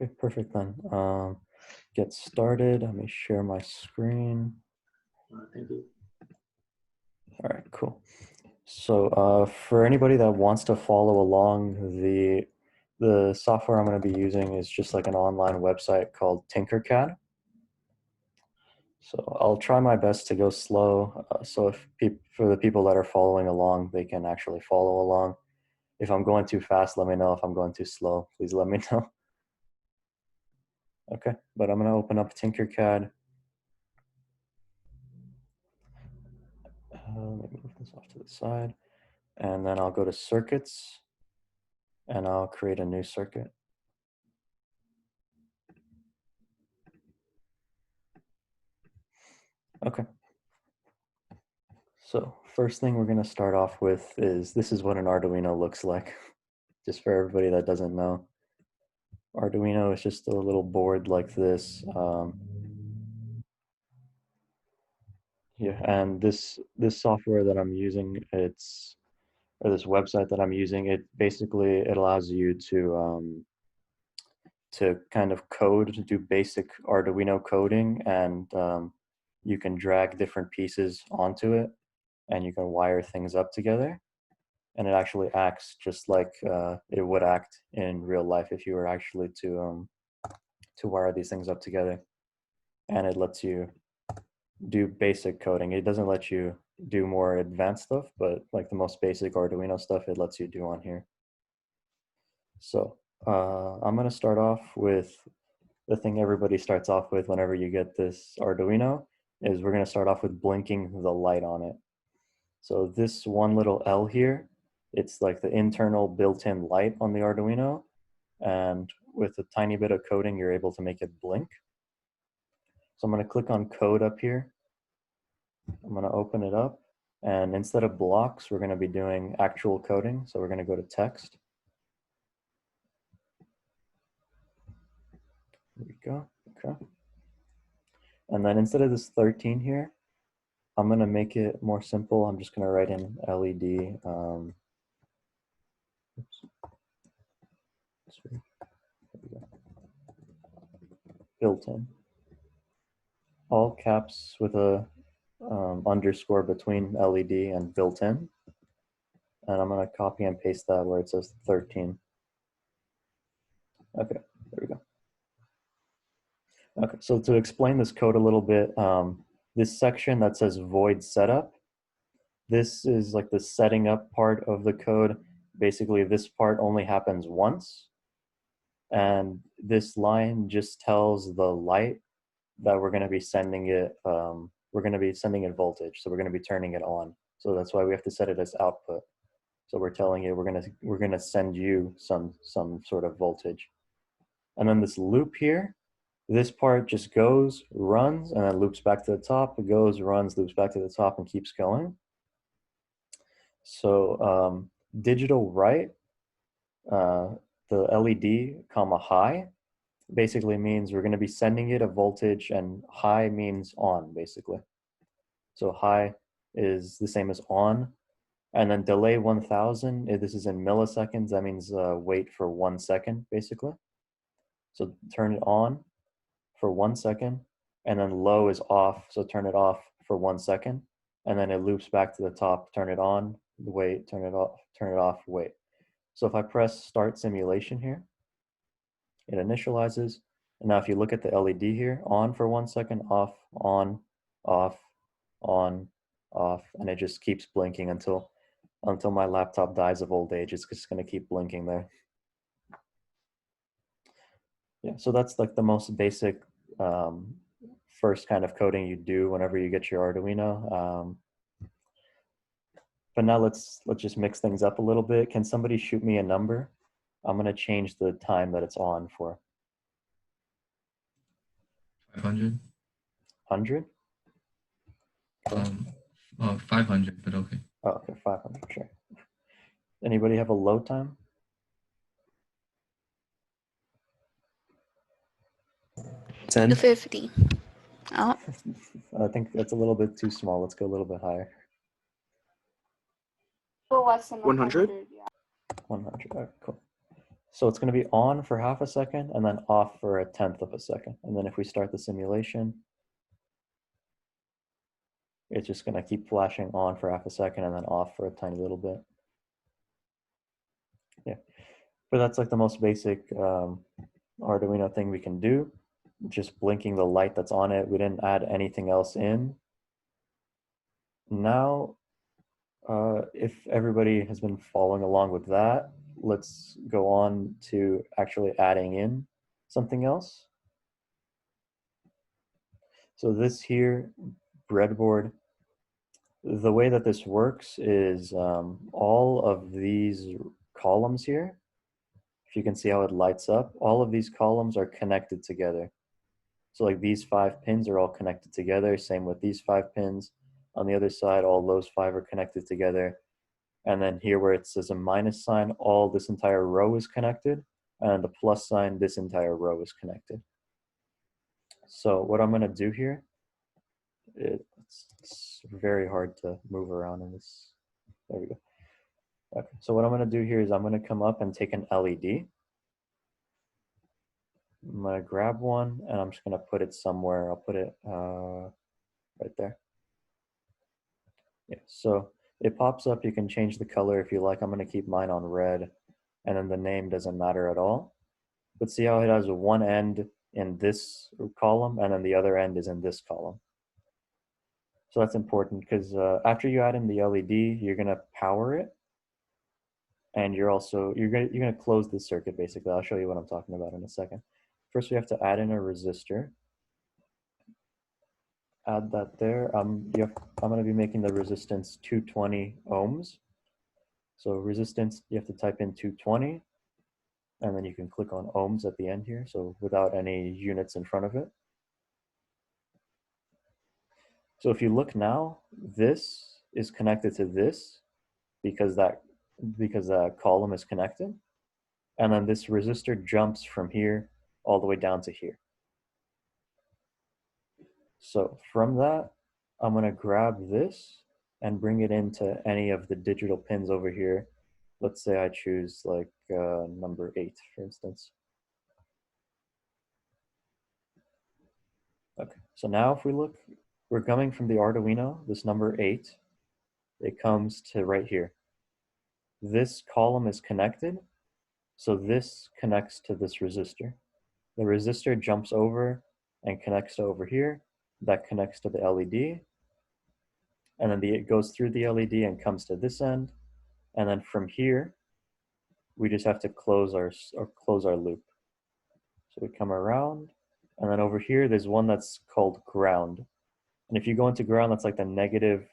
Okay, perfect then. Get started. Let me share my screen. Thank you. All right, cool. So for anybody that wants to follow along, the software I'm going to be using is just like an online website called Tinkercad. So I'll try my best to go slow. So if for the people that are following along, they can actually follow along. If I'm going too fast, let me know. If I'm going too slow, please let me know. Okay, but I'm going to open up Tinkercad. Let me move this off to the side. And then I'll go to circuits and I'll create a new circuit. Okay. So first thing we're going to start off with is this is what an Arduino looks like. Just for everybody that doesn't know. Arduino is just a little board like this. Yeah, and this software that I'm using, or this website that I'm using, it allows you to kind of code, to do basic Arduino coding, and you can drag different pieces onto it, and you can wire things up together. And it actually acts just like it would act in real life if you were actually to wire these things up together. And it lets you do basic coding. It doesn't let you do more advanced stuff, but like the most basic Arduino stuff, it lets you do on here. So I'm going to start off with the thing everybody starts off with whenever you get this Arduino is we're going to start off with blinking the light on it. So this one little L here, it's like the internal built-in light on the Arduino. And with a tiny bit of coding, you're able to make it blink. So I'm going to click on code up here. I'm going to open it up. And instead of blocks, we're going to be doing actual coding. So we're going to go to text. There we go. Okay. And then instead of this 13 here, I'm going to make it more simple. I'm just going to write in LED. Built-in. All caps with a underscore between LED and built-in. And I'm going to copy and paste that where it says 13. Okay, there we go. Okay, so to explain this code a little bit, this section that says void setup, this is like the setting up part of the code. Basically, this part only happens once. And this line just tells the light that we're going to be sending it, voltage. So we're going to be turning it on. So that's why we have to set it as output. So we're telling you we're going to send you some sort of voltage. And then this loop here, this part just goes, runs, and then loops back to the top. It goes, runs, loops back to the top, and keeps going. So digital write, the LED, comma high, basically means we're going to be sending it a voltage, and high means on, basically. So high is the same as on. And then delay 1000, this is in milliseconds. That means wait for 1 second, basically. So turn it on for 1 second, and then low is off, so turn it off for 1 second, and then it loops back to the top, turn it on, wait, turn it off, wait. So if I press start simulation here, it initializes, and now if you look at the LED here, on for 1 second, off, on, off, on, off, and it just keeps blinking until my laptop dies of old age. It's just going to keep blinking there. Yeah, so that's like the most basic first kind of coding you do whenever you get your Arduino. But now let's just mix things up a little bit. Can somebody shoot me a number? I'm going to change the time that it's on for. 500. 100? 500, but okay. Oh, okay, 500, sure. Anybody have a load time? 250. Oh. I think that's a little bit too small. Let's go a little bit higher. Less than 100? 100, yeah. 100, all right, cool. So it's going to be on for half a second and then off for a tenth of a second. And then if we start the simulation, it's just going to keep flashing on for half a second and then off for a tiny little bit. Yeah, but that's like the most basic Arduino thing we can do. Just blinking the light that's on it. We didn't add anything else in. Now, if everybody has been following along with that, let's go on to actually adding in something else. So this here, breadboard, the way that this works is all of these columns here, if you can see how it lights up, all of these columns are connected together. So like these 5 pins are all connected together, same with these 5 pins. On the other side, all those 5 are connected together. And then here where it says a minus sign, all this entire row is connected. And the plus sign, this entire row is connected. So what I'm gonna do here, it's very hard to move around in this. There we go. Okay, so what I'm gonna do here is I'm gonna come up and take an LED. I'm gonna grab one and I'm just gonna put it somewhere. I'll put it right there. Yeah, so it pops up. You can change the color if you like. I'm gonna keep mine on red, and then the name doesn't matter at all. But see how it has one end in this column and then the other end is in this column. So that's important because after you add in the LED, you're gonna power it, and you're gonna close the circuit basically. I'll show you what I'm talking about in a second. First, we have to add in a resistor. Add that there. I'm gonna be making the resistance 220 ohms. So resistance, you have to type in 220, and then you can click on ohms at the end here, so without any units in front of it. So if you look now, this is connected to this because that column is connected. And then this resistor jumps from here all the way down to here. So from that, I'm gonna grab this and bring it into any of the digital pins over here. Let's say I choose like number 8, for instance. Okay, so now if we look, we're coming from the Arduino, this number 8, it comes to right here. This column is connected, so this connects to this resistor. The resistor jumps over and connects to over here. That connects to the LED. And then it goes through the LED and comes to this end. And then from here, we just have to close our loop. So we come around, and then over here, there's one that's called ground. And if you go into ground, that's like the negative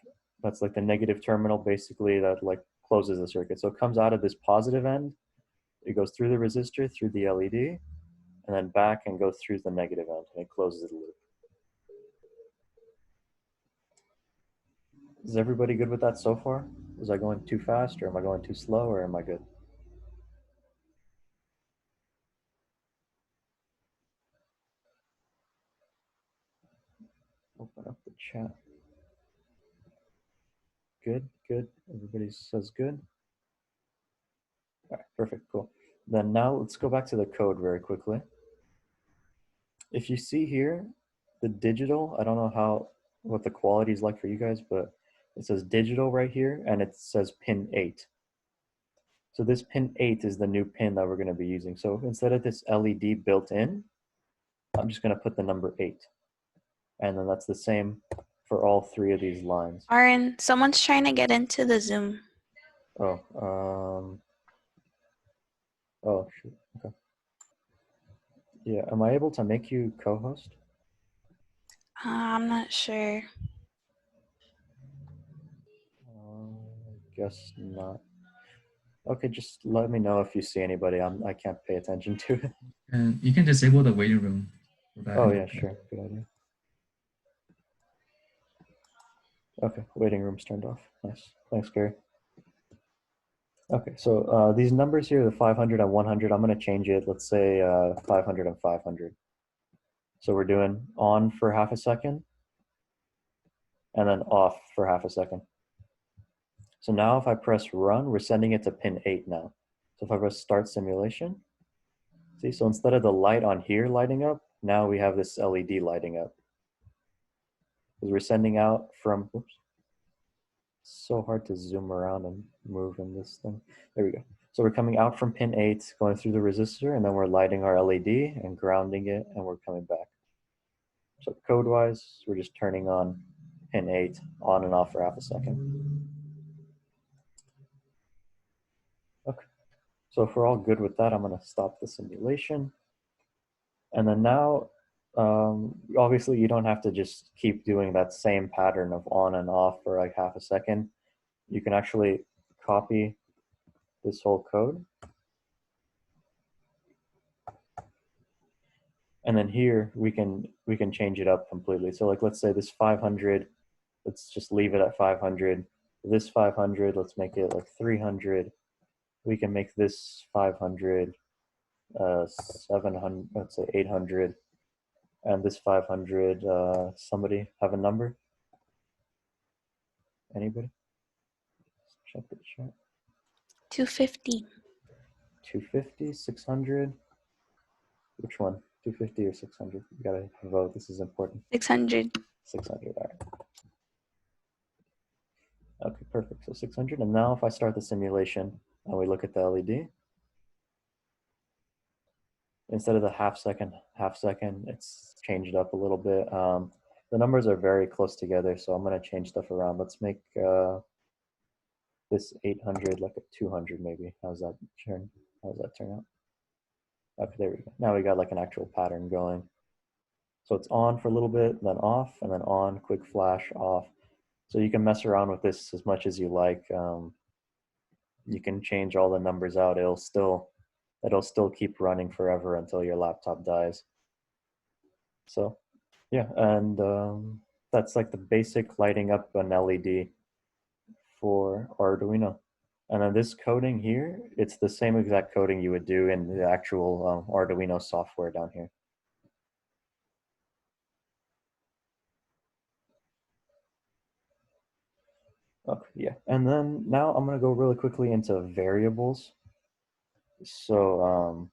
terminal basically that like closes the circuit. So it comes out of this positive end, it goes through the resistor, through the LED, and then back and goes through the negative end, and it closes the loop. Is everybody good with that so far? Was I going too fast, or am I going too slow, or am I good? Open up the chat. Good, good. Everybody says good. All right, perfect, cool. Then now let's go back to the code very quickly. If you see here, the digital, I don't know what the quality is like for you guys, but it says digital right here, and it says pin 8. So this pin 8 is the new pin that we're going to be using. So instead of this LED built in, I'm just going to put the number 8. And then that's the same for all 3 of these lines. Aren, someone's trying to get into the Zoom. Oh, oh, shoot. Okay. Yeah, am I able to make you co-host? I'm not sure. Guess not. Okay, just let me know if you see anybody. I can't pay attention to it. And you can disable the waiting room. Oh yeah, sure, good idea. Okay, waiting room's turned off. Nice, thanks, Gary. Okay, so these numbers here, the 500 and 100, I'm gonna change it. Let's say 500 and 500. So we're doing on for half a second, and then off for half a second. So now if I press run, we're sending it to pin 8 now. So if I press start simulation, See, so instead of the light on here lighting up, now we have this LED lighting up. Because we're sending out from, oops, so hard to zoom around and move in this thing. There we go. So we're coming out from pin 8, going through the resistor, and then we're lighting our LED and grounding it, and we're coming back. So code-wise, we're just turning on pin 8 on and off for half a second. Okay. So if we're all good with that, I'm going to stop the simulation. And then now, obviously, you don't have to just keep doing that same pattern of on and off for like half a second. You can actually copy this whole code. And then here we can change it up completely. So like, let's say this 500, let's just leave it at 500. This 500, let's make it like 300. We can make this 500, 700, let's say 800. And this 500, somebody have a number? Anybody? Check the chat. 250. 250, 600. Which one? 250 or 600? You gotta vote. This is important. 600. 600. All right. Okay, perfect. So 600. And now if I start the simulation and we look at the LED, instead of the half second, it's changed up a little bit. The numbers are very close together, so I'm going to change stuff around. Let's make this 800 like a 200 maybe. How's that turn out? Okay, there we go. Now we got like an actual pattern going. So it's on for a little bit, then off, and then on, quick flash, off. So you can mess around with this as much as you like. You can change all the numbers out. It'll still keep running forever until your laptop dies. So yeah, and that's like the basic lighting up an LED for Arduino. And then this coding here, it's the same exact coding you would do in the actual Arduino software down here. Okay, yeah, and then now I'm gonna go really quickly into variables. So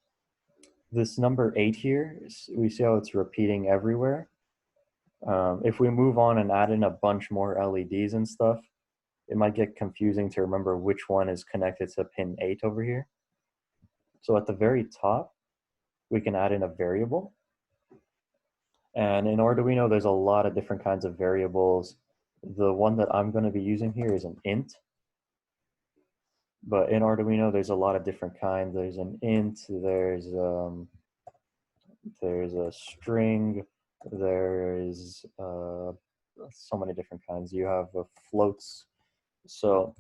this number 8 here, we see how it's repeating everywhere. If we move on and add in a bunch more LEDs and stuff, it might get confusing to remember which one is connected to pin 8 over here. So at the very top, we can add in a variable. And in Arduino, there's a lot of different kinds of variables. The one that I'm going to be using here is an int. But in Arduino, there's a lot of different kinds. There's an int, there's a string, there's so many different kinds. You have floats. So,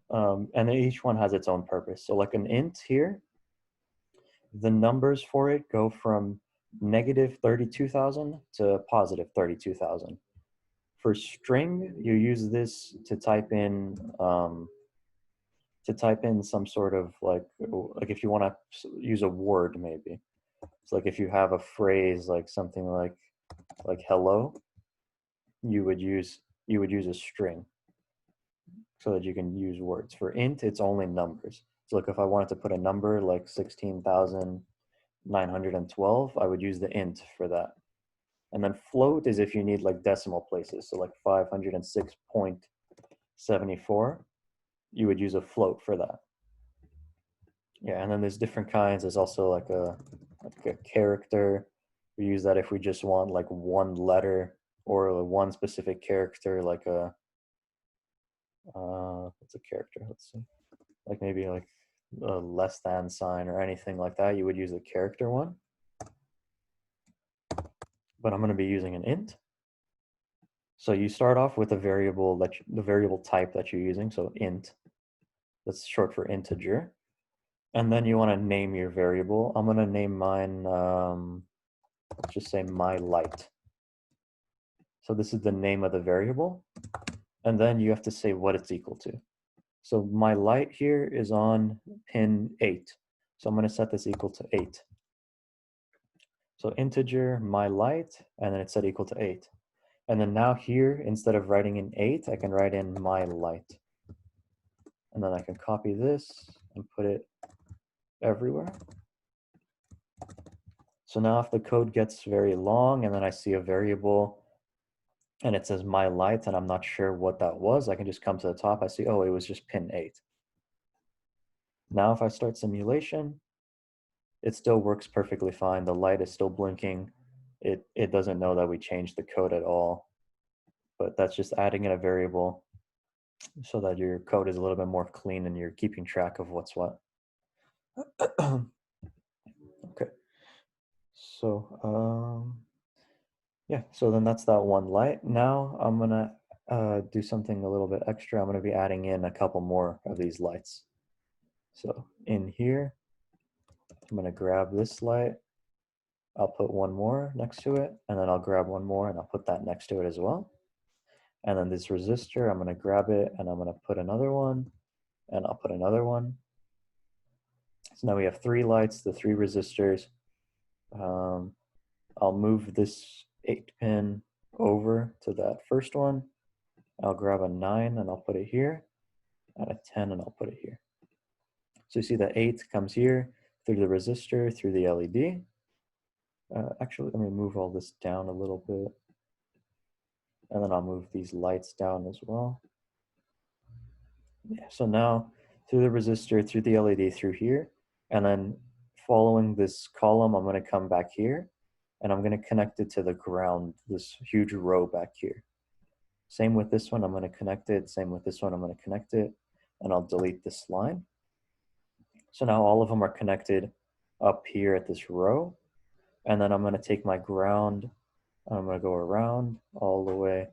and each one has its own purpose. So like an int here, the numbers for it go from negative 32,000 to positive 32,000. For string, you use this to type in some sort of like if you want to use a word maybe. It's like if you have a phrase like something like hello, you would use a string so that you can use words. For int, it's only numbers. So like if I wanted to put a number like 16,912, I would use the int for that. And then float is if you need like decimal places. So like 506.74, you would use a float for that. Yeah, and then there's different kinds. There's also like a character. We use that if we just want like one letter or one specific character, like a what's a character? Let's see, like maybe like a less than sign or anything like that. You would use the character one. But I'm going to be using an int. So you start off with a variable the variable type that you're using. So int. That's short for integer. And then you want to name your variable. I'm going to name mine, let's just say my light. So this is the name of the variable. And then you have to say what it's equal to. So my light here is on pin 8. So I'm going to set this equal to 8. So integer my light, and then it's set equal to 8. And then now here, instead of writing in 8, I can write in my light. And then I can copy this and put it everywhere. So now if the code gets very long and then I see a variable and it says my light and I'm not sure what that was, I can just come to the top. I see, oh, it was just pin 8. Now if I start simulation, it still works perfectly fine. The light is still blinking. It doesn't know that we changed the code at all, but that's just adding in a variable so that your code is a little bit more clean and you're keeping track of what's what. Okay, so yeah, so then that's that one light. Now I'm gonna do something a little bit extra. I'm gonna be adding in a couple more of these lights. So in here, I'm gonna grab this light. I'll put one more next to it, and then I'll grab one more and I'll put that next to it as well. And then this resistor, I'm gonna grab it and I'm gonna put another one, and I'll put another one. So now we have 3 lights, the 3 resistors. I'll move this 8-pin over to that first one. I'll grab a 9 and I'll put it here, and a 10 and I'll put it here. So you see that 8 comes here through the resistor, through the LED. Actually, let me move all this down a little bit. And then I'll move these lights down as well. Yeah, so now through the resistor, through the LED, through here, and then following this column, I'm going to come back here, and I'm going to connect it to the ground, this huge row back here. Same with this one, I'm going to connect it. Same with this one, I'm going to connect it, and I'll delete this line. So now all of them are connected up here at this row, and then I'm going to take my ground, I'm going to go around all the way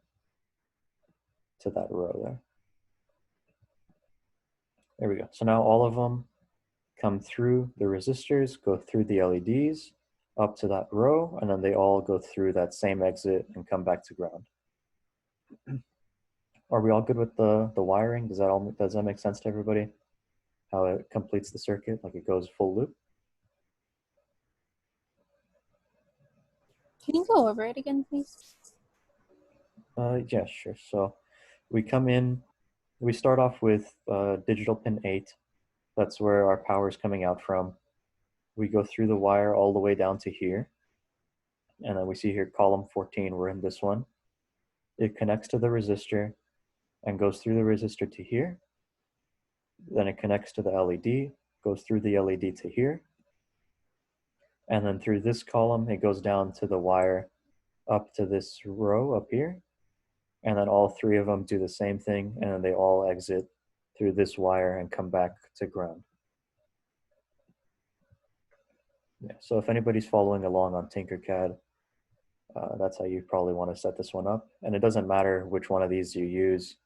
to that row there. There we go. So now all of them come through the resistors, go through the LEDs, up to that row, and then they all go through that same exit and come back to ground. Are we all good with the wiring? Does that make sense to everybody? How it completes the circuit, like it goes full loop? Can you go over it again, please? Yeah, sure. So we come in, we start off with digital pin 8. That's where our power is coming out from. We go through the wire all the way down to here. And then we see here column 14, we're in this one. It connects to the resistor and goes through the resistor to here. Then it connects to the LED, goes through the LED to here. And then through this column, it goes down to the wire up to this row up here. And then all 3 of them do the same thing, and then they all exit through this wire and come back to ground. Yeah, so if anybody's following along on Tinkercad, that's how you probably want to set this one up. And it doesn't matter which one of these you use.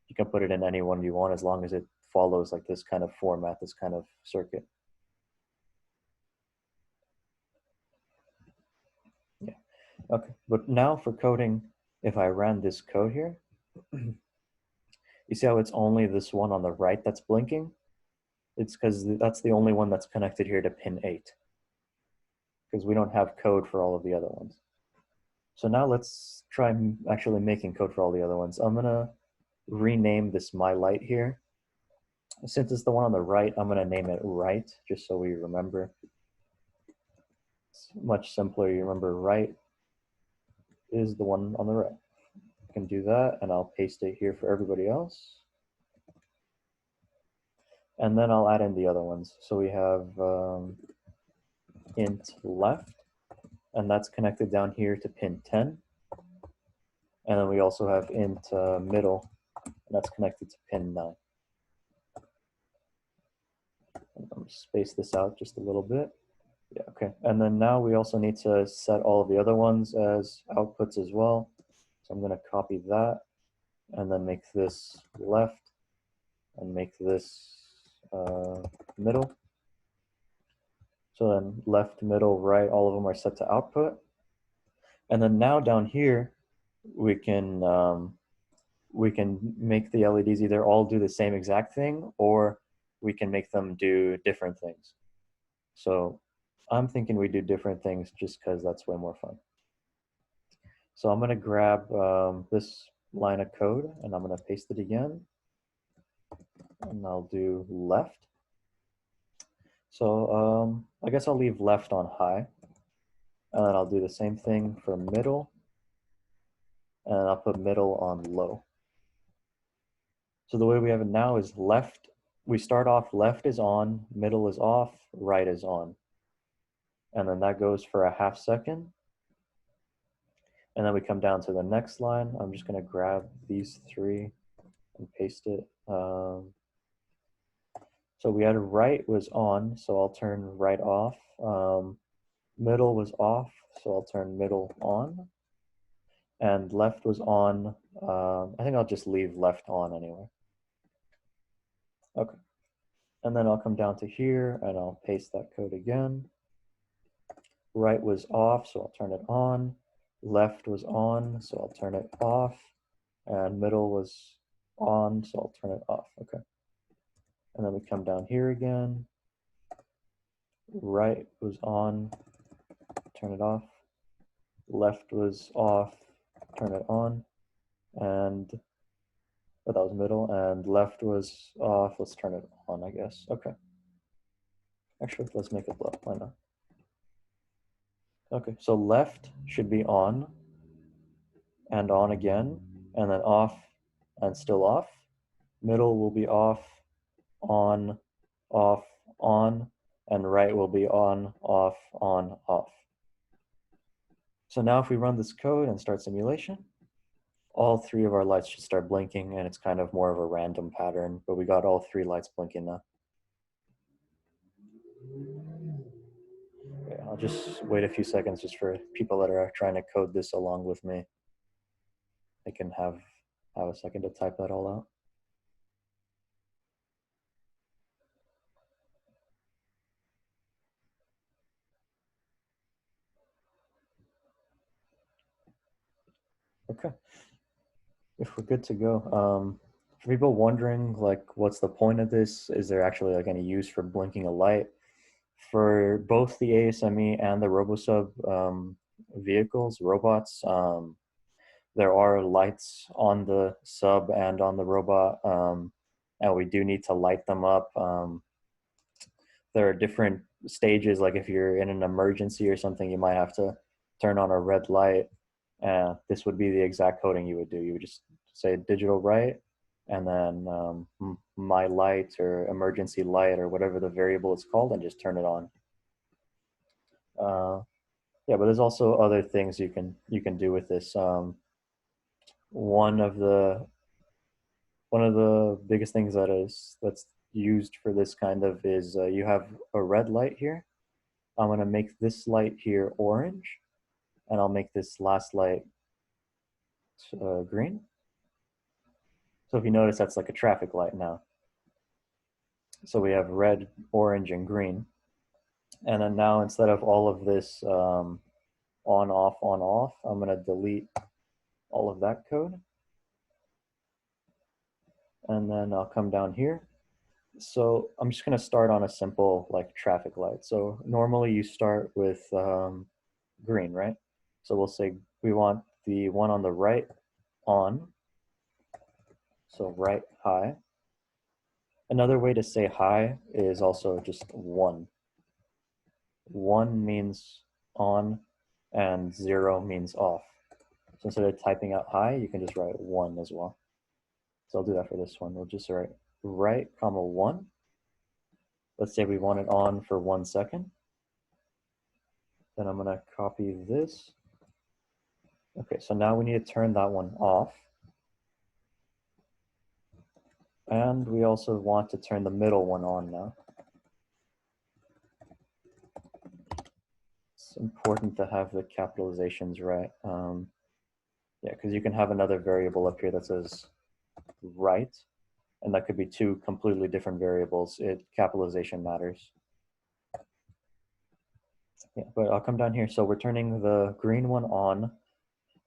You can put it in any one you want as long as it follows like this kind of format, this kind of circuit. Yeah, okay. But now for coding, if I ran this code here, you see how it's only this one on the right that's blinking? It's because that's the only one that's connected here to pin 8. Because we don't have code for all of the other ones. So now let's try actually making code for all the other ones. I'm gonna rename this my light here. Since it's the one on the right, I'm gonna name it right, just so we remember. It's much simpler. You remember right is the one on the right. I can do that, and I'll paste it here for everybody else. And then I'll add in the other ones. So we have int left, and that's connected down here to pin 10. And then we also have int middle, and that's connected to pin 9. I'm going to space this out just a little bit. Yeah, okay. And then now we also need to set all of the other ones as outputs as well. So I'm going to copy that and then make this left and make this middle. So then left, middle, right, all of them are set to output. And then now down here, we can make the LEDs either all do the same exact thing, or we can make them do different things. So I'm thinking we do different things just because that's way more fun. So I'm going to grab this line of code and I'm going to paste it again. And I'll do left. So I guess I'll leave left on high. And then I'll do the same thing for middle. And I'll put middle on low. So the way we have it now is left. We start off left is on, middle is off, right is on. And then that goes for a half second. And then we come down to the next line. I'm just going to grab these three and paste it. So we had right was on, so I'll turn right off. Middle was off, so I'll turn middle on. And left was on. I think I'll just leave left on anyway. Okay. And then I'll come down to here and I'll paste that code again. Right was off, so I'll turn it on. Left was on, so I'll turn it off. And middle was on, so I'll turn it off. Okay. And then we come down here again. Right was on, turn it off. Left was off, turn it on. And that was middle. And left was off, let's turn it on, I guess. Okay. Actually, let's make it low. Why not? Okay, so left should be on and on again, and then off and still off. Middle will be off, on, and right will be on, off, off. So now if we run this code and start simulation, all three of our lights should start blinking, and it's kind of more of a random pattern, but we got all three lights blinking now. Okay, I'll just wait a few seconds just for people that are trying to code this along with me. They can have a second to type that all out. Okay, if we're good to go. For people wondering, like, what's the point of this? Is there actually like any use for blinking a light? For both the ASME and the RoboSub vehicles, robots, there are lights on the sub and on the robot, and we do need to light them up. There are different stages, like if you're in an emergency or something, you might have to turn on a red light. This would be the exact coding you would do. You would just say digital right, and then my light or emergency light or whatever the variable is called, and just turn it on. Yeah, but there's also other things you can do with this. One of the biggest things that's used for this kind of is you have a red light here. I'm going to make this light here orange, and I'll make this last light green. So if you notice, that's like a traffic light now. So we have red, orange, and green. And then now instead of all of this on, off, I'm going to delete all of that code. And then I'll come down here. So I'm just going to start on a simple like traffic light. So normally you start with green, right? So we'll say we want the one on the right on. So right high. Another way to say high is also just 1. 1 means on and 0 means off. So instead of typing out high, you can just write 1 as well. So I'll do that for this one. We'll just write right, comma 1. Let's say we want it on for 1 second. Then I'm going to copy this. Okay, so now we need to turn that one off. And we also want to turn the middle one on now. It's important to have the capitalizations right. Yeah, because you can have another variable up here that says right, and that could be 2 completely different variables. Capitalization matters. Yeah, but I'll come down here. So we're turning the green one on,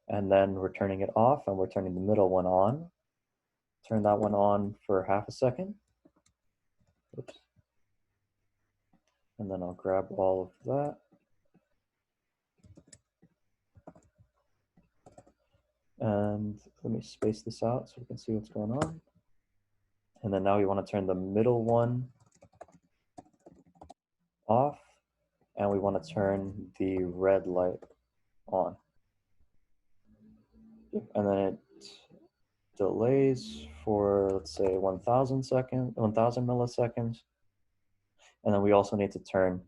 and then we're turning it off, and we're turning the middle one on. Turn that one on for half a second. Oops. And then I'll grab all of that. And let me space this out so we can see what's going on. And then now we want to turn the middle one off, and we want to turn the red light on. And then it delays for, let's say, 1,000 milliseconds. And then we also need to turn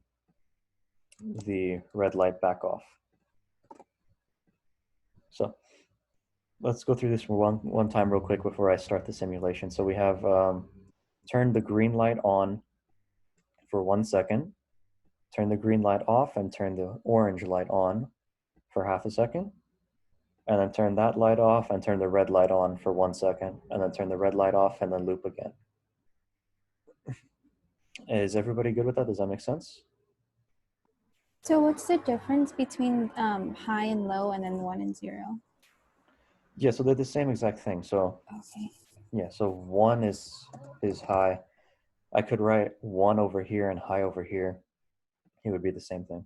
the red light back off. So let's go through this one time real quick before I start the simulation. So we have turned the green light on for 1 second, turn the green light off and turn the orange light on for half a second, and then turn that light off and turn the red light on for 1 second, and then turn the red light off and then loop again. Is everybody good with that? Does that make sense? So what's the difference between high and low and then 1 and 0? Yeah, so they're the same exact thing. So Okay. yeah, so 1 is high. I could write 1 over here and high over here. It would be the same thing.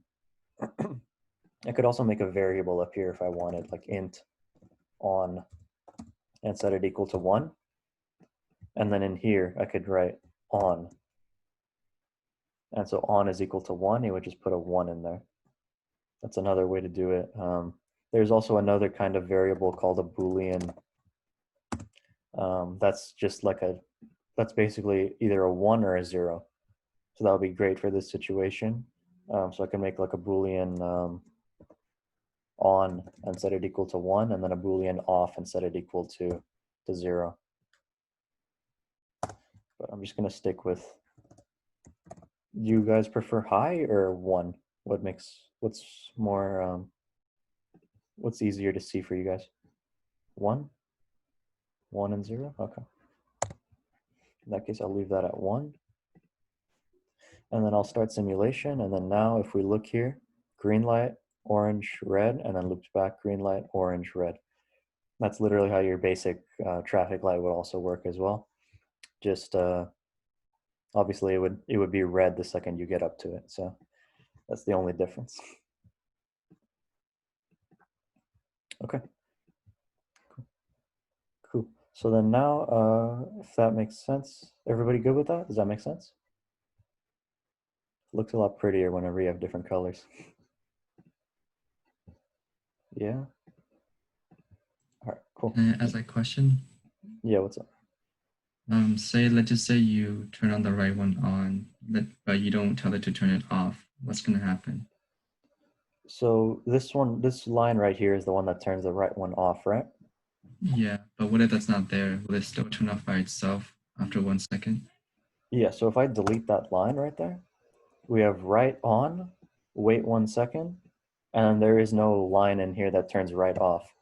I could also make a variable up here if I wanted, like int on, and set it equal to 1. And then in here, I could write on. And so on is equal to 1. You would just put a 1 in there. That's another way to do it. There's also another kind of variable called a Boolean. That's just like that's basically either a 1 or a 0. So that would be great for this situation. So I can make like a Boolean on and set it equal to 1, and then a Boolean off and set it equal to 0. But I'm just going to stick with, you guys prefer high or 1? What's more, what's easier to see for you guys? 1? 1 and 0? Okay. In that case, I'll leave that at 1. And then I'll start simulation. And then now if we look here, green light, orange, red, and then loops back, green light, orange, red. That's literally how your basic traffic light would also work as well. Just obviously it would be red the second you get up to it. So that's the only difference. Okay. Cool. So then now, if that makes sense, everybody good with that? Does that make sense? Looks a lot prettier whenever you have different colors. Yeah. All right, cool. Can I ask a question? Yeah, what's up? Let's just say you turn on the right one on, but you don't tell it to turn it off. What's gonna happen? So this line right here is the one that turns the right one off, right? Yeah, but what if that's not there? Will it still turn off by itself after 1 second? Yeah, so if I delete that line right there, we have right on, wait 1 second, and there is no line in here that turns right off.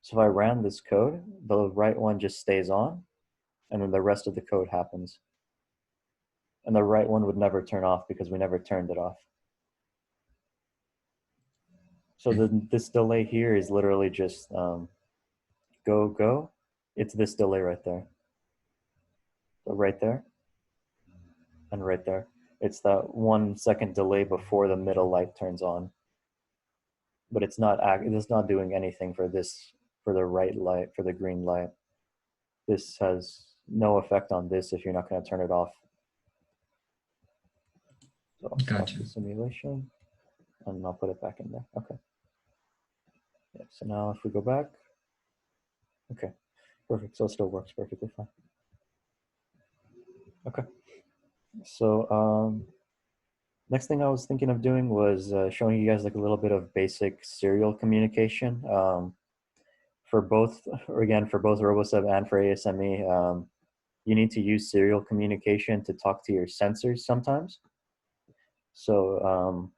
So if I ran this code, the right one just stays on, and then the rest of the code happens. And the right one would never turn off because we never turned it off. So this delay here is literally just go, go. It's this delay right there. So right there and right there. It's that 1 second delay before the middle light turns on. But it's not doing anything for the right light, for the green light. This has no effect on this if you're not going to turn it off. So I'll stop Gotcha. the simulation and I'll put it back in there. Okay. Yeah, so now if we go back, okay, perfect. So it still works perfectly fine. Okay. So next thing I was thinking of doing was showing you guys like a little bit of basic serial communication. For both RoboSub and for ASME, you need to use serial communication to talk to your sensors sometimes. So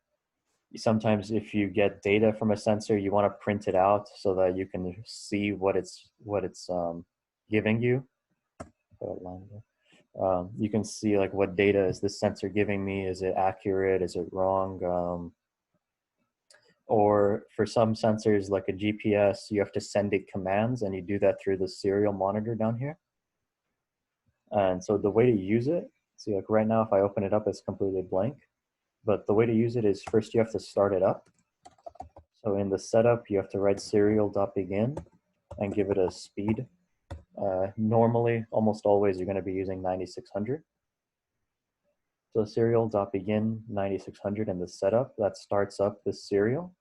sometimes if you get data from a sensor, you want to print it out so that you can see what it's giving you. You can see like what data is this sensor giving me? Is it accurate? Is it wrong? Or for some sensors like a GPS, you have to send it commands, and you do that through the serial monitor down here. And so the way to use it, see like right now if I open it up, it's completely blank. But the way to use it is first you have to start it up. So in the setup, you have to write serial.begin and give it a speed. Normally, almost always, you're going to be using 9600. So serial.begin 9600 in the setup, that starts up this serial.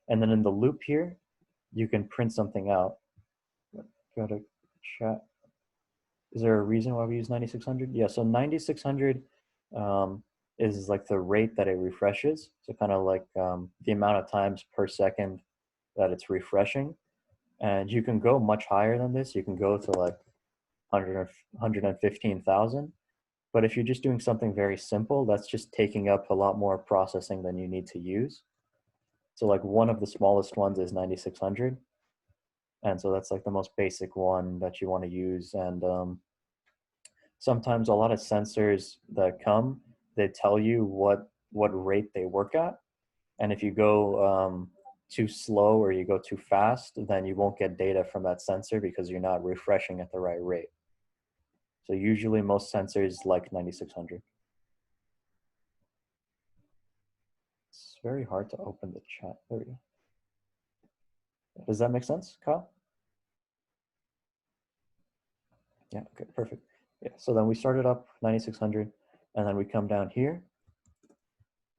And then in the loop here, you can print something out. Go to chat. Is there a reason why we use 9600? Yeah, so 9600 is like the rate that it refreshes. So kind of like the amount of times per second that it's refreshing. And you can go much higher than this. You can go to like 115,000. But if you're just doing something very simple, that's just taking up a lot more processing than you need to use. So like one of the smallest ones is 9600. And so that's like the most basic one that you want to use. And sometimes a lot of sensors that come, they tell you what rate they work at. And if you go too slow or you go too fast, then you won't get data from that sensor because you're not refreshing at the right rate. So usually most sensors like 9600. It's very hard to open the chat. There we go. Does that make sense, Kyle? Yeah, okay, perfect. Yeah, so then we started up 9600 and then we come down here.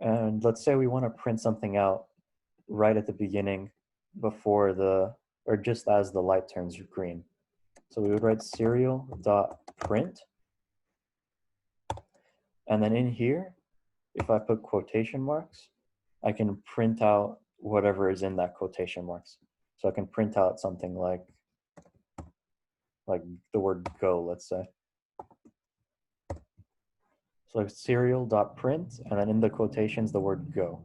And let's say we want to print something out right at the beginning before or just as the light turns green. So we would write serial.print. And then in here, if I put quotation marks, I can print out whatever is in that quotation marks. So I can print out something like the word go, let's say. So like serial.print, and then in the quotations, the word go.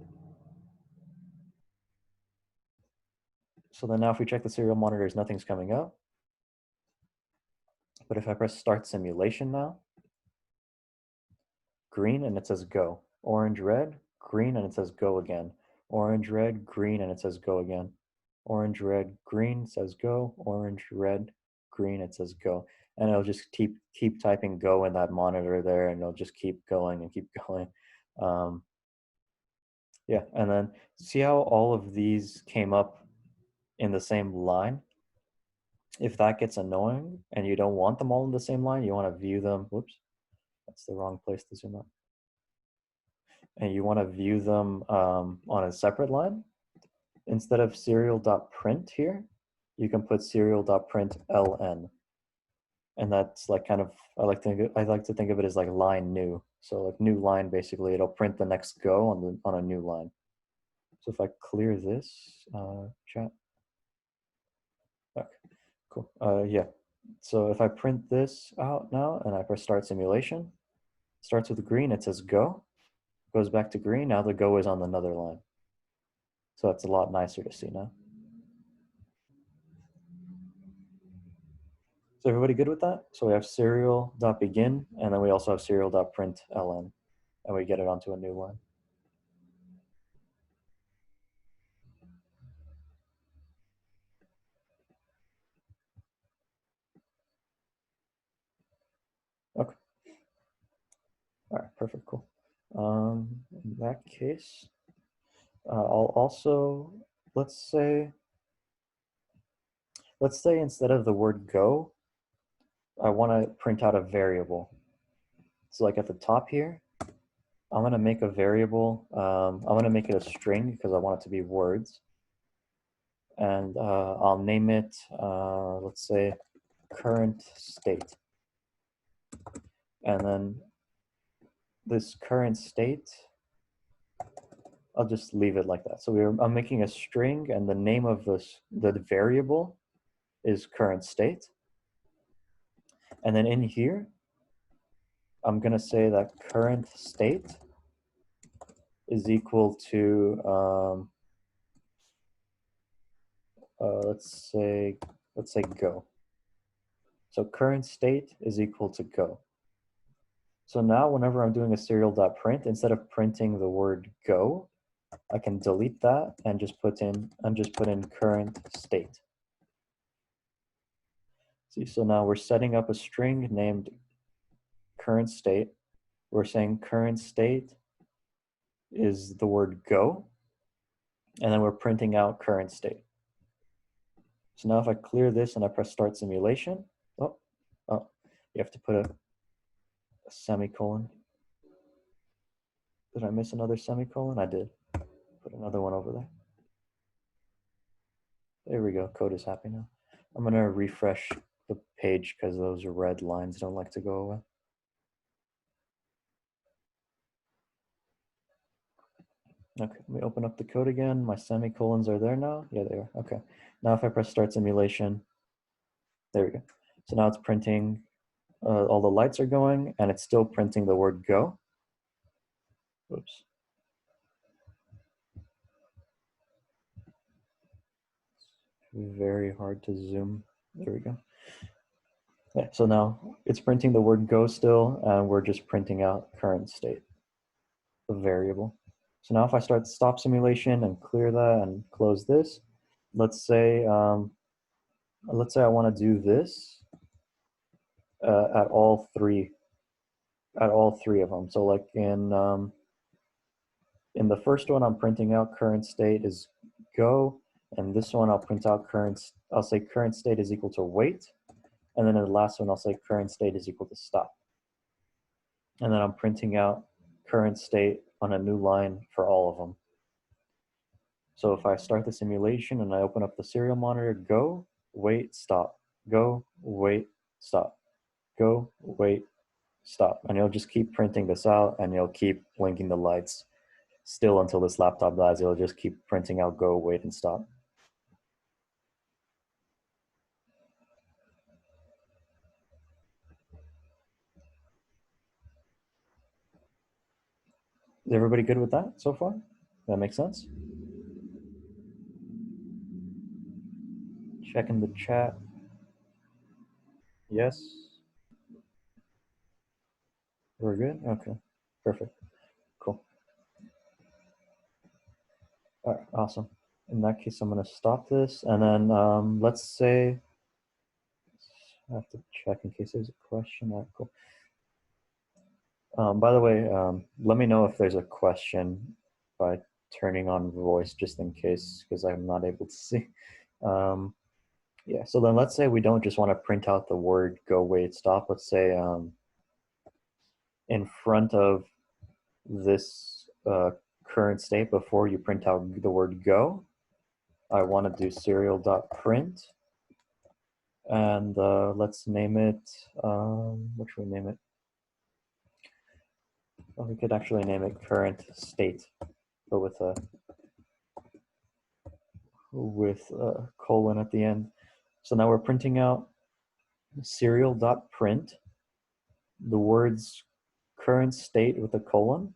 So then now if we check the serial monitors, nothing's coming up. But if I press start simulation now, green and it says go. Orange, red, green, and it says go again. Orange, red, green, and it says go again. Orange, red, green says go. Orange, red, green, it says go. And it'll just keep typing go in that monitor there, and it'll just keep going and keep going. Yeah, and then see how all of these came up in the same line? If that gets annoying and you don't want them all in the same line, you want to view them. Whoops, that's the wrong place to zoom up. And you want to view them on a separate line. Instead of serial.print here, you can put serial.print ln. And that's like kind of, I like to think of it as like line new. So like new line, basically, it'll print the next go on a new line. So if I clear this chat, okay, cool. Yeah. So if I print this out now and I press start simulation, starts with green, it says go, goes back to green. Now the go is on another line. So that's a lot nicer to see now. So everybody good with that? So we have serial.begin, and then we also have serial.print ln, and we get it onto a new line. Okay. All right, perfect, cool. In that case, I'll also, let's say instead of the word go, I want to print out a variable. So like at the top here, I'm going to make a variable. I'm going to make it a string because I want it to be words. And I'll name it, let's say, current state. And then this current state, I'll just leave it like that. So I'm making a string, and the name of the variable is current state. And then in here, I'm going to say that current state is equal to, let's say go. So current state is equal to go. So now whenever I'm doing a serial.print, instead of printing the word go, I can delete that and just put in current state. See, so now we're setting up a string named current state. We're saying current state is the word go, and then we're printing out current state. So now if I clear this and I press start simulation, oh, you have to put a semicolon. Did I miss another semicolon? I did. Put another one over there. There we go. Code is happy now. I'm going to refresh the page because those red lines don't like to go away. Okay, let me open up the code again. My semicolons are there now. Yeah, they are. Okay. Now if I press start simulation, there we go. So now it's printing, all the lights are going, and it's still printing the word go. Oops. Very hard to zoom. There we go. Yeah, so now it's printing the word go still, and we're just printing out current state, the variable. So now if I stop simulation and clear that and close this, let's say I want to do this at all three of them. So like in the first one, I'm printing out current state is go, and this one I'll print out I'll say current state is equal to wait, and then in the last one I'll say current state is equal to stop. And then I'm printing out current state on a new line for all of them. So if I start the simulation and I open up the serial monitor, go, wait, stop, go, wait, stop, go, wait, stop. And you'll just keep printing this out, and you'll keep blinking the lights still until this laptop dies. You'll just keep printing out go, wait, and stop. Is everybody good with that so far? That makes sense? Checking the chat. Yes? We're good? Okay, perfect. Cool. All right, awesome. In that case, I'm going to stop this, and then let's say, I have to check in case there's a question. All right, cool. By the way, let me know if there's a question by turning on voice, just in case, because I'm not able to see. Yeah, so then let's say we don't just want to print out the word go, wait, stop. Let's say in front of this current state, before you print out the word go, I want to do serial.print. And let's name it, what should we name it? Well, we could actually name it current state, but with a colon at the end. So now we're printing out serial.print, the words current state with a colon,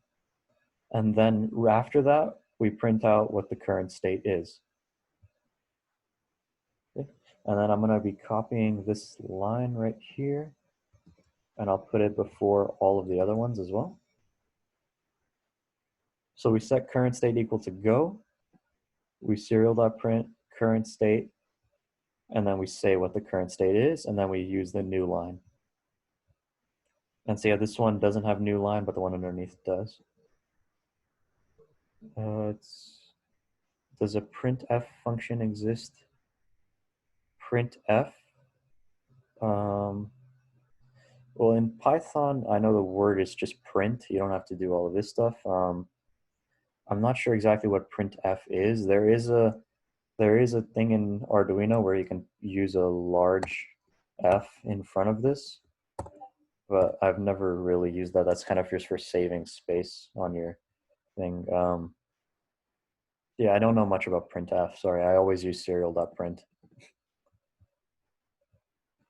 and then after that, we print out what the current state is. Okay. And then I'm going to be copying this line right here, and I'll put it before all of the other ones as well. So we set current state equal to go, we serial.print current state, and then we say what the current state is, and then we use the new line. And so yeah, this one doesn't have new line, but the one underneath does. Does a printf function exist? Printf? Well, in Python, I know the word is just print. You don't have to do all of this stuff. I'm not sure exactly what printf is. There is a thing in Arduino where you can use a large F in front of this, but I've never really used that. That's kind of just for saving space on your thing. Yeah, I don't know much about printf. Sorry, I always use serial.print.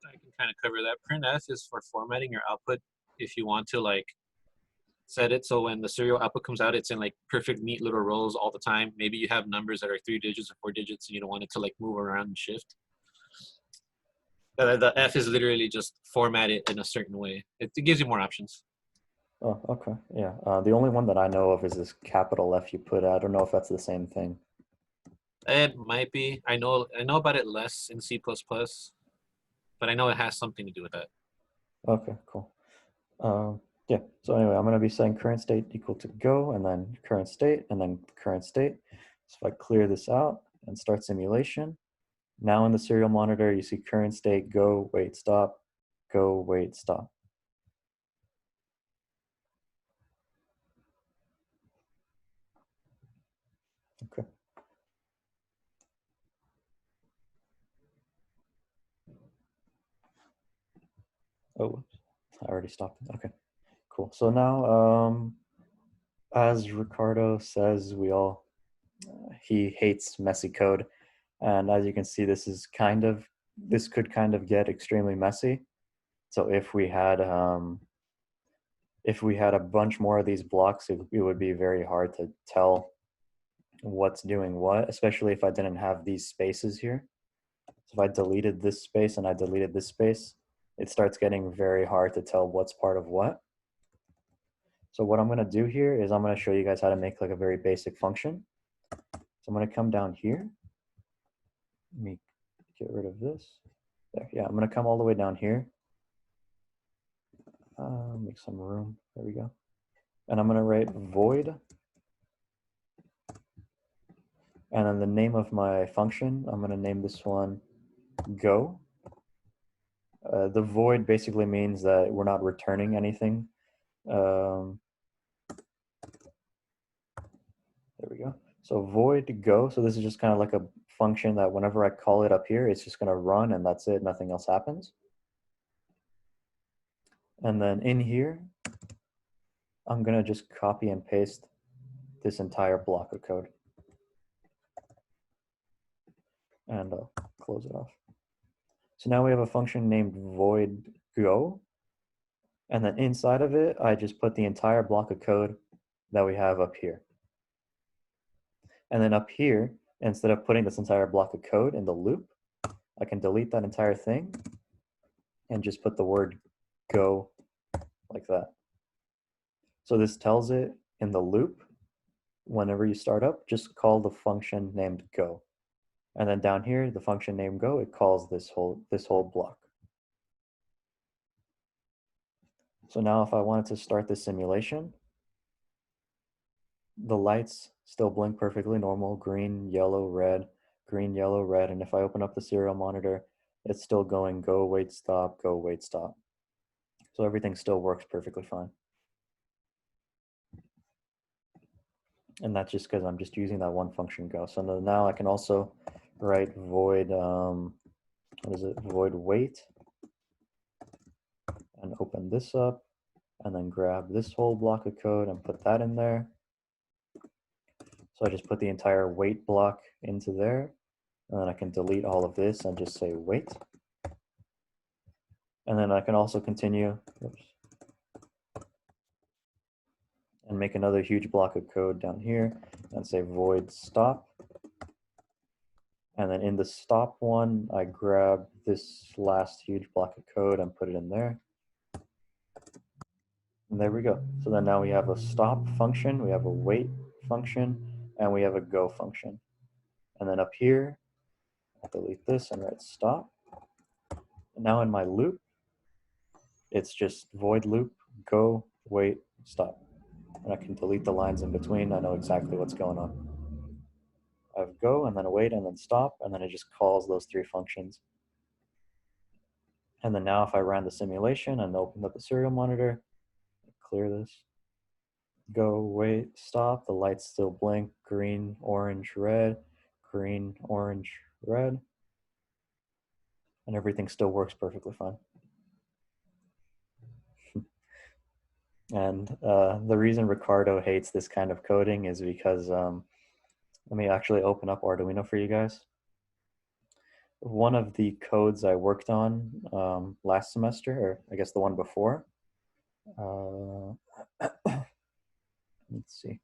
I can kind of cover that. Printf is for formatting your output if you want to like set it so when the serial output comes out, it's in like perfect neat little rows all the time. Maybe you have numbers that are 3 digits or 4 digits and you don't want it to like move around and shift. The F is literally just format it in a certain way. It gives you more options. Oh, okay, yeah. The only one that I know of is this capital F you put. I don't know if that's the same thing. It might be. I know about it less in C++, but I know it has something to do with that. Okay, cool. Yeah, so anyway, I'm going to be setting current state equal to go, and then current state, and then current state. So if I clear this out and start simulation, now in the serial monitor, you see current state, go, wait, stop, go, wait, stop. Oh, I already stopped. Okay, cool. So now, as Ricardo says, he hates messy code. And as you can see, this could kind of get extremely messy. So if we had a bunch more of these blocks, it would be very hard to tell what's doing what, especially if I didn't have these spaces here. So if I deleted this space and I deleted this space, it starts getting very hard to tell what's part of what. So what I'm going to do here is I'm going to show you guys how to make like a very basic function. So I'm going to come down here. Let me get rid of this. There, yeah, I'm going to come all the way down here. Make some room. There we go. And I'm going to write void. And then the name of my function, I'm going to name this one go. The void basically means that we're not returning anything. There we go. So void go. So this is just kind of like a function that whenever I call it up here, it's just going to run and that's it. Nothing else happens. And then in here, I'm going to just copy and paste this entire block of code. And I'll close it off. So now we have a function named void go. And then inside of it, I just put the entire block of code that we have up here. And then up here, instead of putting this entire block of code in the loop, I can delete that entire thing and just put the word go like that. So this tells it in the loop, whenever you start up, just call the function named go. And then down here, the function named go, it calls this whole block. So now if I wanted to start this simulation, the lights still blink perfectly normal, green, yellow, red, green, yellow, red. And if I open up the serial monitor, it's still going go, wait, stop, go, wait, stop. So everything still works perfectly fine. And that's just because I'm just using that one function go. So now I can also write void, void wait, and open this up, and then grab this whole block of code and put that in there. So I just put the entire wait block into there, and then I can delete all of this and just say wait. And then I can also continue, and make another huge block of code down here and say void stop. And then in the stop one, I grab this last huge block of code and put it in there. And there we go. So then now we have a stop function, we have a wait function, and we have a go function. And then up here, I'll delete this and write stop. And now in my loop, it's just void loop, go, wait, stop. And I can delete the lines in between. I know exactly what's going on. I have go, and then a wait, and then stop, and then it just calls those three functions. And then now if I ran the simulation and opened up the serial monitor, clear this, go, wait, stop, the lights still blink, green, orange, red, green, orange, red, and everything still works perfectly fine. And the reason Ricardo hates this kind of coding is because, let me actually open up Arduino for you guys. One of the codes I worked on last semester, or I guess the one before, let's see,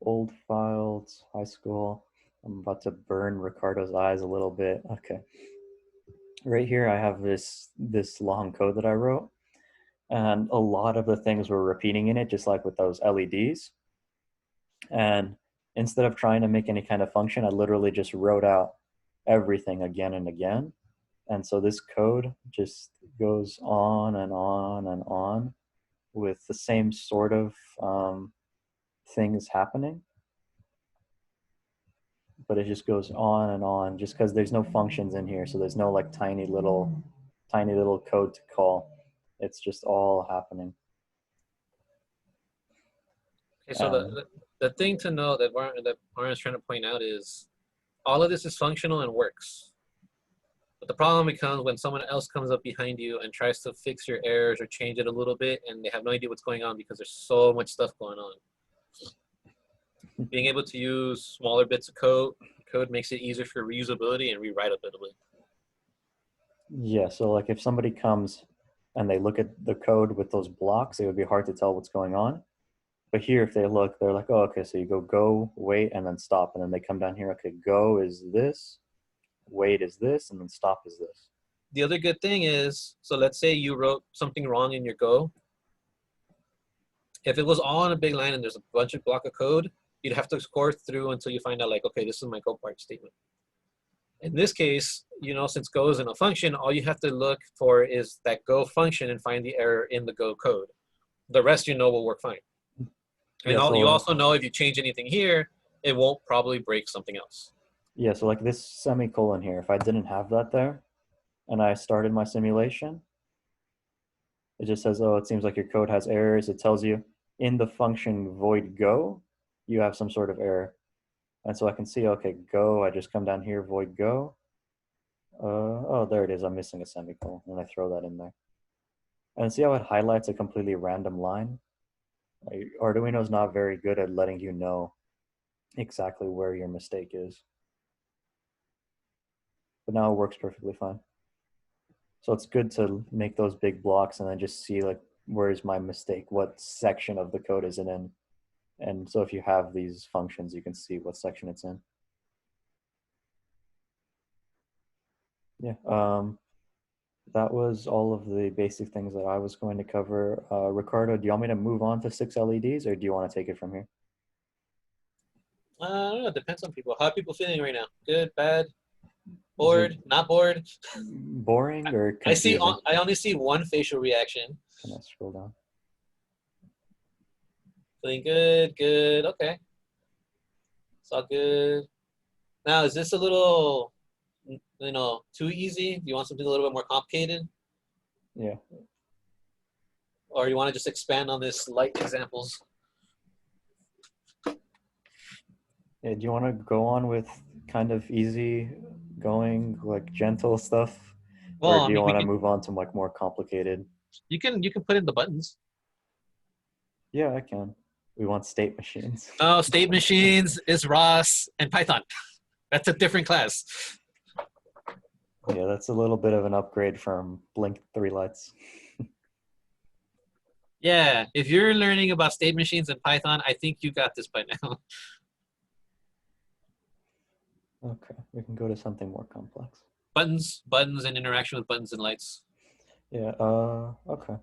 old files, high school. I'm about to burn Ricardo's eyes a little bit. Okay. Right here, I have this long code that I wrote. And a lot of the things were repeating in it, just like with those LEDs. And instead of trying to make any kind of function, I literally just wrote out everything again and again. And so this code just goes on and on and on with the same sort of things happening. But it just goes on and on just because there's no functions in here. So there's no like tiny little code to call. It's just all happening. Okay, so the thing to know that Aren's trying to point out is all of this is functional and works. But the problem becomes when someone else comes up behind you and tries to fix your errors or change it a little bit, and they have no idea what's going on because there's so much stuff going on. Being able to use smaller bits of code makes it easier for reusability and rewritability. Yeah, so like if somebody comes and they look at the code with those blocks, it would be hard to tell what's going on. But here, if they look, they're like, oh, okay, so you go, wait, and then stop. And then they come down here, okay, go is this, wait is this, and then stop is this. The other good thing is, so let's say you wrote something wrong in your Go. If it was all on a big line and there's a bunch of block of code, you'd have to score through until you find out like, okay, this is my Go part statement. In this case, you know, since Go is in a function, all you have to look for is that Go function and find the error in the Go code. The rest you know will work fine. And Yeah, you also know if you change anything here, it won't probably break something else. Yeah, so like this semicolon here, if I didn't have that there and I started my simulation, it just says, oh, it seems like your code has errors. It tells you in the function void go, you have some sort of error. And so I can see, okay, go, I just come down here, void go. Oh, there it is, I'm missing a semicolon, and I throw that in there. And see how it highlights a completely random line? Arduino is not very good at letting you know exactly where your mistake is. But now it works perfectly fine. So it's good to make those big blocks and then just see like, where's my mistake? What section of the code is it in? And so if you have these functions, you can see what section it's in. Yeah, that was all of the basic things that I was going to cover. Ricardo, do you want me to move on to 6 LEDs or do you want to take it from here? I don't know, it depends on people. How are people feeling right now? Good, bad, bored, not bored? Boring or confusing? I only see one facial reaction. Can I scroll down? Feeling good, good, okay. It's all good. Now, is this a little, you know, too easy? Do you want something a little bit more complicated? Yeah. Or you want to just expand on this light examples? Yeah, do you want to go on with kind of easy going, like gentle stuff? Well, or do you I mean, want to move on to like more complicated? you can put in the buttons. Yeah, I can. We want state machines. No, state machines is ROS and Python. That's a different class. Yeah, that's a little bit of an upgrade from blink 3 lights. Yeah, if you're learning about state machines and Python, I think you got this by now. Okay, we can go to something more complex. Buttons and interaction with buttons and lights. Yeah, okay.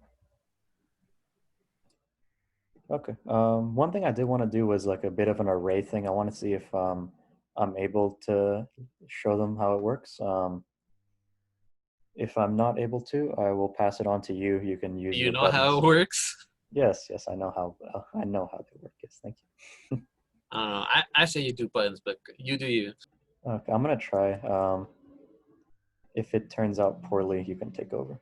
Okay, one thing I did want to do was like a bit of an array thing. I want to see if I'm able to show them how it works. If I'm not able to, I will pass it on to you. You can use You your know buttons. how it works? Yes, yes, I know how they work. Yes, thank you. I don't know. I say you do buttons, but you do you. Okay, I'm gonna try. If it turns out poorly, you can take over.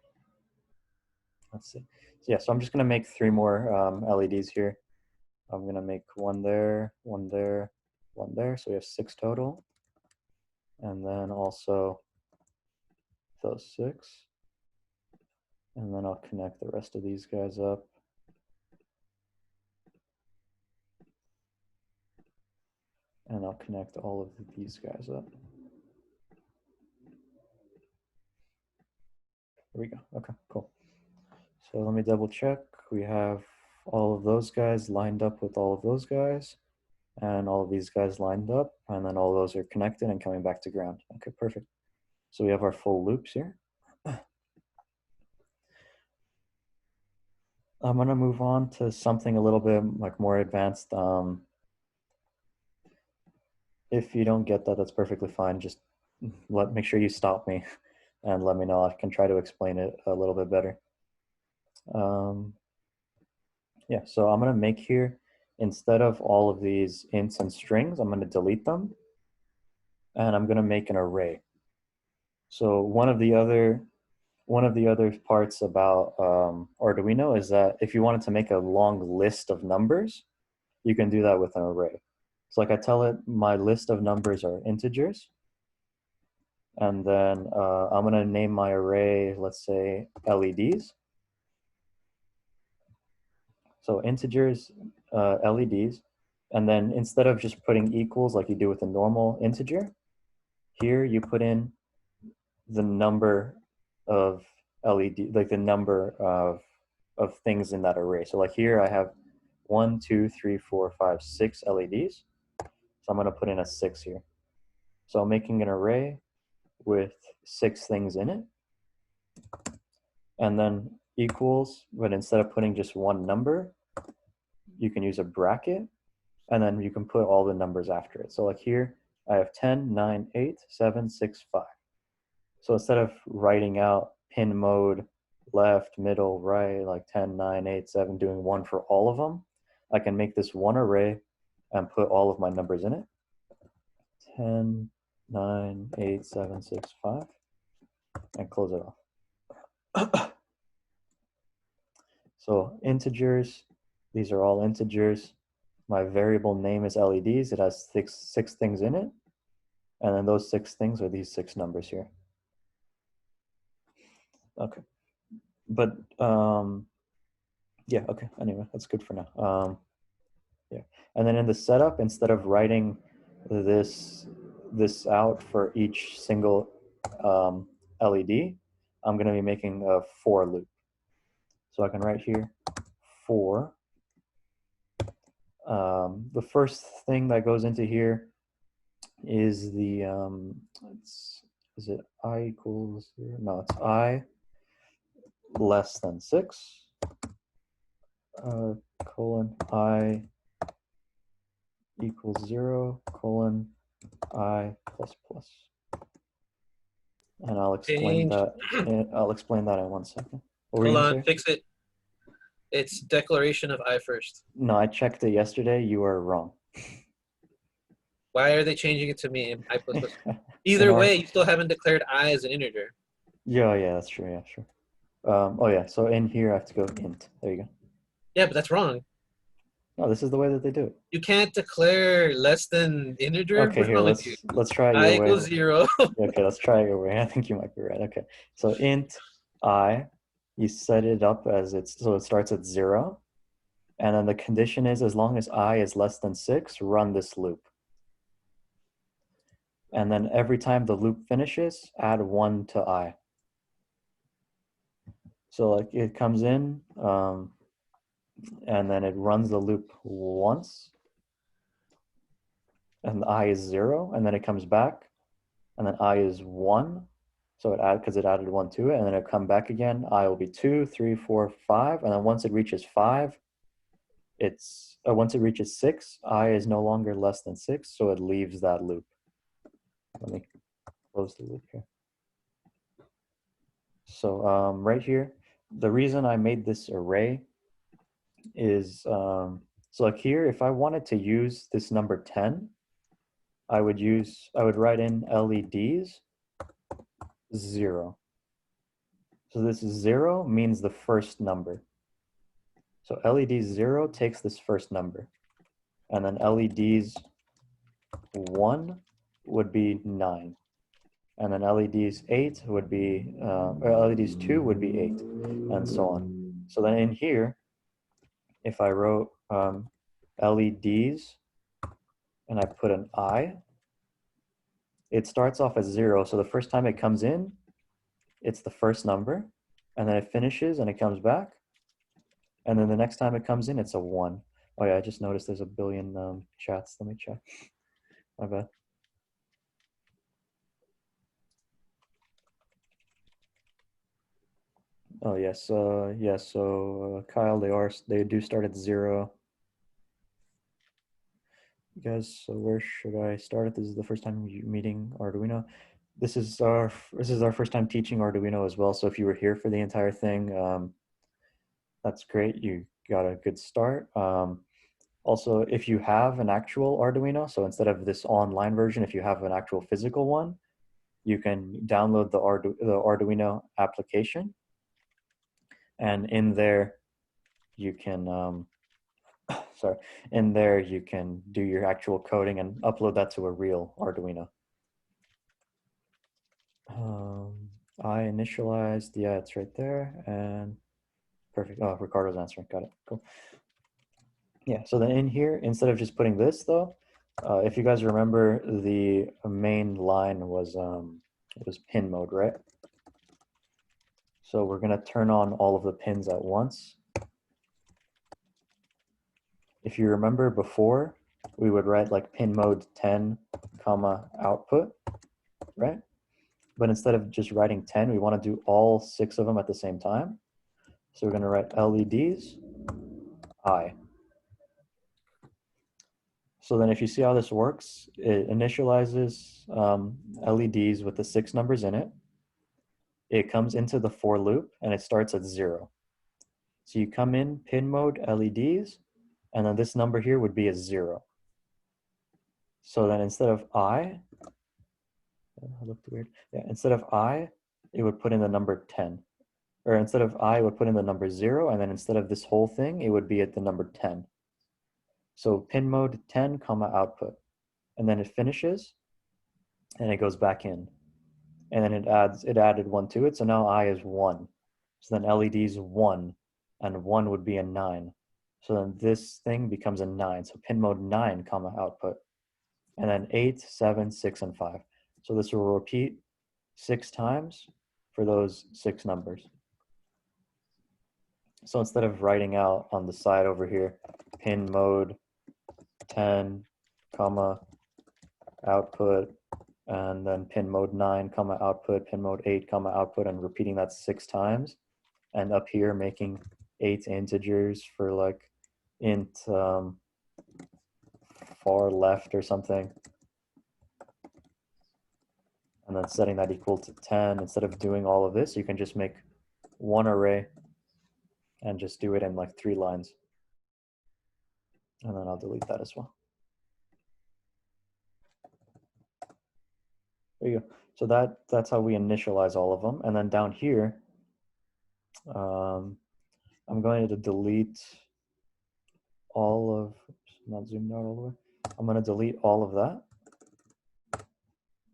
Let's see. So yeah, so I'm just gonna make 3 more LEDs here. I'm gonna make one there, one there, one there. So we have 6 total. And then also those 6. And then I'll connect the rest of these guys up. And I'll connect all of these guys up. There we go. Okay, cool. So let me double check. We have all of those guys lined up with all of those guys, and all of these guys lined up, and then all those are connected and coming back to ground. Okay, perfect. So we have our full loops here. I'm gonna move on to something a little bit like more advanced. If you don't get that, that's perfectly fine. Just make sure you stop me and let me know. I can try to explain it a little bit better. Yeah, so I'm gonna make here, instead of all of these ints and strings, I'm gonna delete them. And I'm gonna make an array. So one of the other parts about Arduino is that if you wanted to make a long list of numbers, you can do that with an array. So like I tell it, my list of numbers are integers. And then I'm gonna name my array, let's say LEDs. So integers, LEDs. And then instead of just putting equals like you do with a normal integer, here you put in the number of LED, like the number of things in that array. So like here I have 1, 2, 3, 4, 5, 6 LEDs. So I'm gonna put in a 6 here. So I'm making an array with 6 things in it. And then equals, but instead of putting just one number, you can use a bracket, and then you can put all the numbers after it. So like here, I have 10, 9, 8, 7, 6, 5. So instead of writing out pin mode, left, middle, right, like 10, 9, 8, 7, doing one for all of them, I can make this one array and put all of my numbers in it. 10, 9, 8, 7, 6, 5, and close it off. So integers, these are all integers. My variable name is LEDs. It has six things in it. And then those 6 things are these 6 numbers here. Okay. But yeah, okay, anyway, that's good for now. Yeah. And then in the setup, instead of writing this out for each single LED, I'm going to be making a for loop. So I can write here for. The first thing that goes into here is the, is it I equals 0? No, it's I less than 6, colon I equals 0, colon I plus plus. And I'll explain that. I'll explain that in 1 second. Hold on, fix it. It's declaration of I first. No, I checked it yesterday. You are wrong. Why are they changing it to me in I plus plus? Either way, you still haven't declared I as an integer. Yeah, that's true. Yeah, sure. Oh yeah, so in here I have to go int. There you go. Yeah, but that's wrong. No, this is the way that they do it. You can't declare less than integer. Okay, here let's try it your I way. equals 0. Okay, let's try it your way. I think you might be right. Okay, so int I, you set it up as so it starts at 0, and then the condition is as long as I is less than 6, run this loop. And then every time the loop finishes, add 1 to I. So like it comes in, and then it runs the loop once, and I is 0, and then it comes back, and then I is 1. So because it added 1 to it, and then it'll come back again. I will be 2, 3, 4, 5, and then once it reaches 5, once it reaches 6, I is no longer less than 6, so it leaves that loop. Let me close the loop here. So right here, the reason I made this array is, so like here, if I wanted to use this number 10, I would write in LEDs 0. So this 0 means the first number. So LEDs 0 takes this first number. And then LEDs 1 would be 9. And then LEDs 8 would be, or LEDs 2 would be 8, and so on. So then in here, if I wrote LEDs and I put an I, it starts off as 0. So the first time it comes in, it's the first number, and then it finishes and it comes back. And then the next time it comes in, it's a 1. Oh yeah, I just noticed there's a billion chats. Let me check. My bad. Oh yes, yeah. So Kyle, they do start at 0. You guys, so where should I start? This is the first time meeting Arduino. This is our first time teaching Arduino as well. So if you were here for the entire thing, that's great. You got a good start. Also, if you have an actual Arduino, so instead of this online version, if you have an actual physical one, you can download the Arduino application. And in there, you can, in there you can do your actual coding and upload that to a real Arduino. I initialized, yeah, it's right there, and perfect. Oh, Ricardo's answering, got it, cool. Yeah, so then in here, instead of just putting this though, if you guys remember, the main line was it was pin mode, right? So we're gonna turn on all of the pins at once. If you remember before, we would write like pin mode 10, comma output, right? But instead of just writing 10, we want to do all 6 of them at the same time. So we're going to write LEDs I. So then if you see how this works, it initializes LEDs with the 6 numbers in it. It comes into the for loop and it starts at 0. So you come in pin mode LEDs, and then this number here would be a 0. So then instead of I, that looked weird. Yeah, instead of I, it would put in the number 10. Or instead of I, it would put in the number 0, and then instead of this whole thing, it would be at the number 10. So pin mode 10, comma output. And then it finishes, and it goes back in. And then it added 1 to it, so now I is 1. So then LEDs 1, and 1 would be a 9. So then this thing becomes a 9. So pin mode 9, comma output. And then 8, 7, 6, and 5. So this will repeat 6 times for those 6 numbers. So instead of writing out on the side over here, pin mode 10, comma output, and then pin mode 9, comma output, pin mode 8, comma output, and repeating that 6 times, and up here making 8 integers for like int far left or something, and then setting that equal to 10. Instead of doing all of this, you can just make one array and just do it in like 3 lines. And then I'll delete that as well. There you go. So that's how we initialize all of them. And then down here, I'm going to delete all of, oops, not zoomed out all the way. I'm going to delete all of that.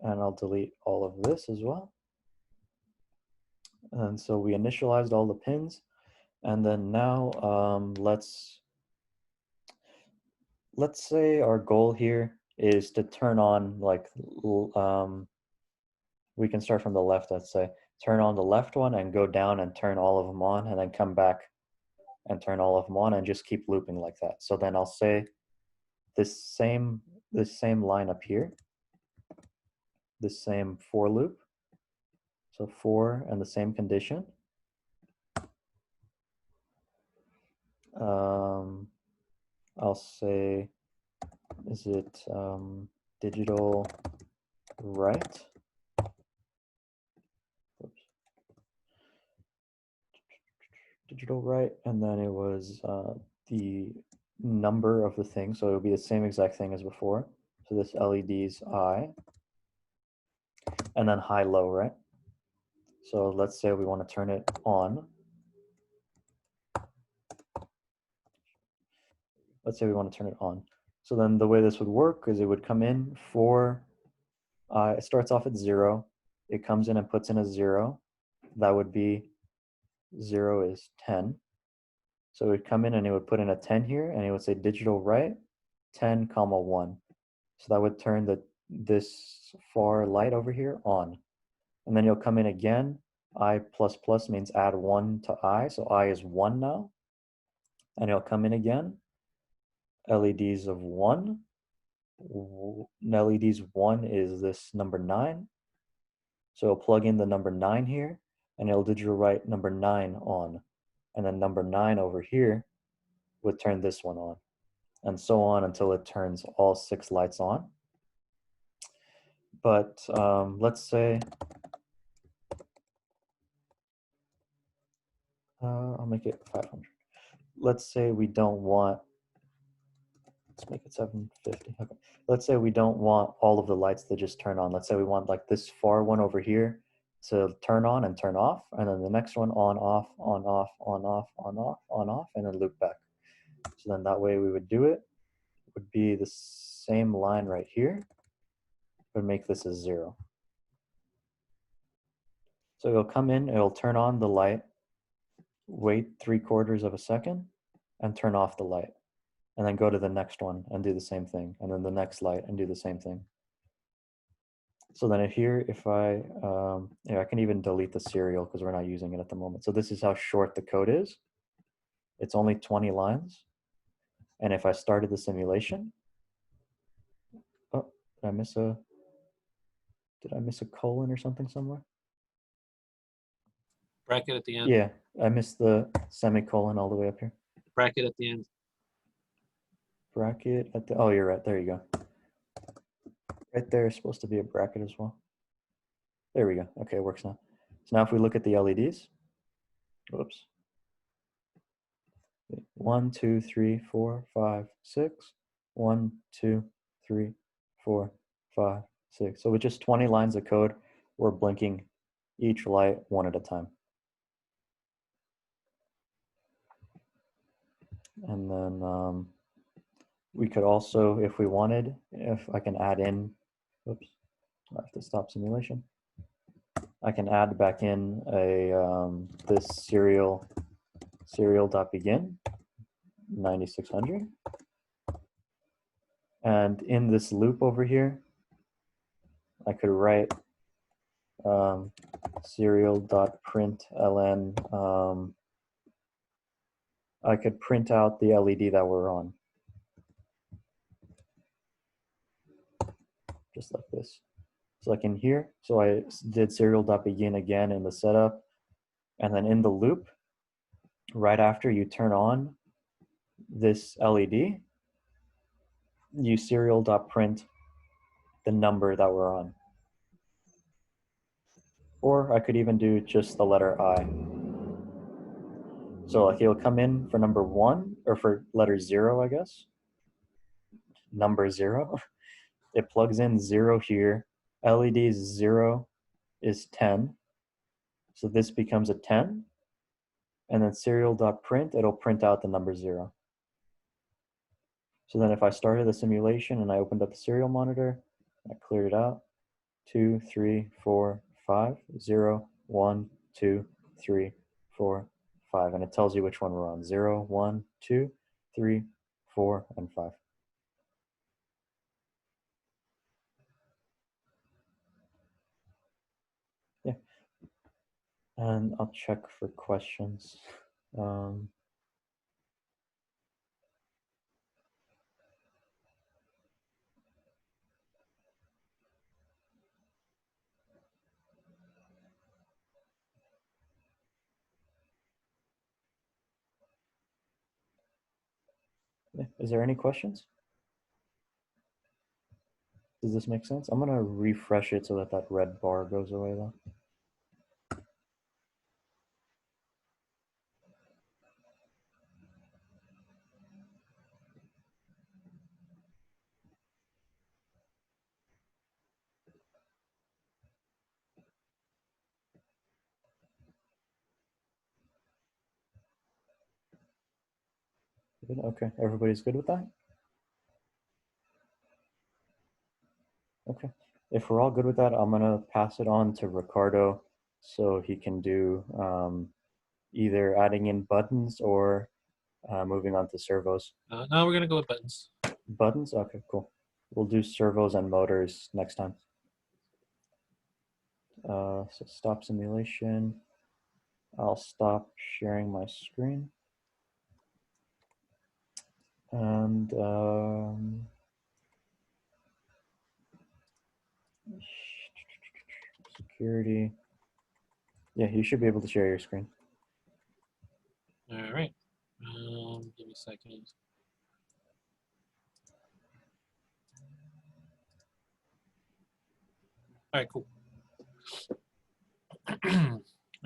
And I'll delete all of this as well. And so we initialized all the pins. And then now let's say our goal here is to turn on like, we can start from the left, let's say, turn on the left one and go down and turn all of them on, and then come back and turn all of them on, and just keep looping like that. So then I'll say this same line up here, this same for loop. So for and the same condition. I'll say, is it digital write? Oops. Digital write, and then it was the number of the thing, so it would be the same exact thing as before. So this LED's I, and then high low, right? So let's say we want to turn it on. Let's say we want to turn it on. So then the way this would work is it would come in for, it starts off at 0. It comes in and puts in a 0. That would be 0 is 10. So it would come in and it would put in a 10 here, and it would say digital write 10, comma 1. So that would turn this far light over here on. And then you'll come in again. I plus plus means add 1 to I, so I is 1 now. And it'll come in again. LEDs of 1. LEDs 1 is this number 9. So it'll plug in the number 9 here, and it'll digital write number 9 on. And then number 9 over here would turn this one on. And so on until it turns all 6 lights on. But let's say, I'll make it 500. Let's say we don't want, let's make it 750. Okay. Let's say we don't want all of the lights to just turn on. Let's say we want like this far one over here to turn on and turn off, and then the next one on, off, on, off, on, off, on, off, on, off, and then loop back. So then that way we would do it, would be the same line right here, but make this a 0. So it'll come in, it'll turn on the light, wait 3/4 of a second, and turn off the light. And then go to the next one and do the same thing. And then the next light and do the same thing. So then here, if I can even delete the serial because we're not using it at the moment. So this is how short the code is. It's only 20 lines. And if I started the simulation, oh, did I miss a colon or something somewhere? Bracket at the end. Yeah, I missed the semicolon all the way up here. Bracket at the end. Bracket at the, oh, you're right, there you go. Right there is supposed to be a bracket as well. There we go, okay, it works now. So now if we look at the LEDs, whoops. 1, 2, 3, 4, 5, 6. 1, 2, 3, 4, 5, 6. So with just 20 lines of code, we're blinking each light one at a time. And then we could also, if we wanted, if I can add in, oops, I have to stop simulation. I can add back in a this serial.begin 9600. And in this loop over here, I could write serial.println. I could print out the LED that we're on. Just like this. So like in here, so I did serial.begin again in the setup. And then in the loop, right after you turn on this LED, you serial.print the number that we're on. Or I could even do just the letter I. So like it'll come in for number 1, or for letter 0, I guess. Number 0. It plugs in 0 here. LED 0 is 10. So this becomes a 10. And then serial.print, it'll print out the number 0. So then if I started the simulation and I opened up the serial monitor, I cleared it out. 2, 3, 4, 5, 0, 1, 2, 3, 4, 5. And it tells you which one we're on. 0, 1, 2, 3, 4, and 5. Yeah. And I'll check for questions. Yeah. Is there any questions? Does this make sense? I'm gonna refresh it so that that red bar goes away though. Good. Okay, everybody's good with that? Okay, if we're all good with that, I'm gonna pass it on to Ricardo so he can do either adding in buttons or moving on to servos. No, we're gonna go with buttons. Buttons? Okay, cool. We'll do servos and motors next time. So stop simulation. I'll stop sharing my screen. And security. Yeah, you should be able to share your screen. All right. Give me a second. All right, cool.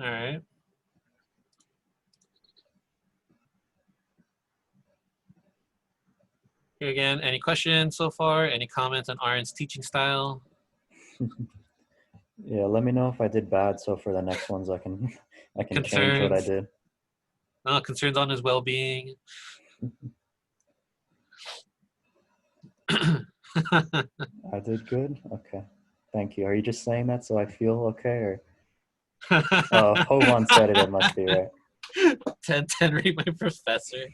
All right. Here again, any questions so far? Any comments on Aren's teaching style? Yeah, let me know if I did bad, so for the next ones I can change what I did. Concerns on his well-being. I did good? Okay. Thank you. Are you just saying that so I feel okay, or? Oh, Hovan said it. It must be right. 10, read my professor.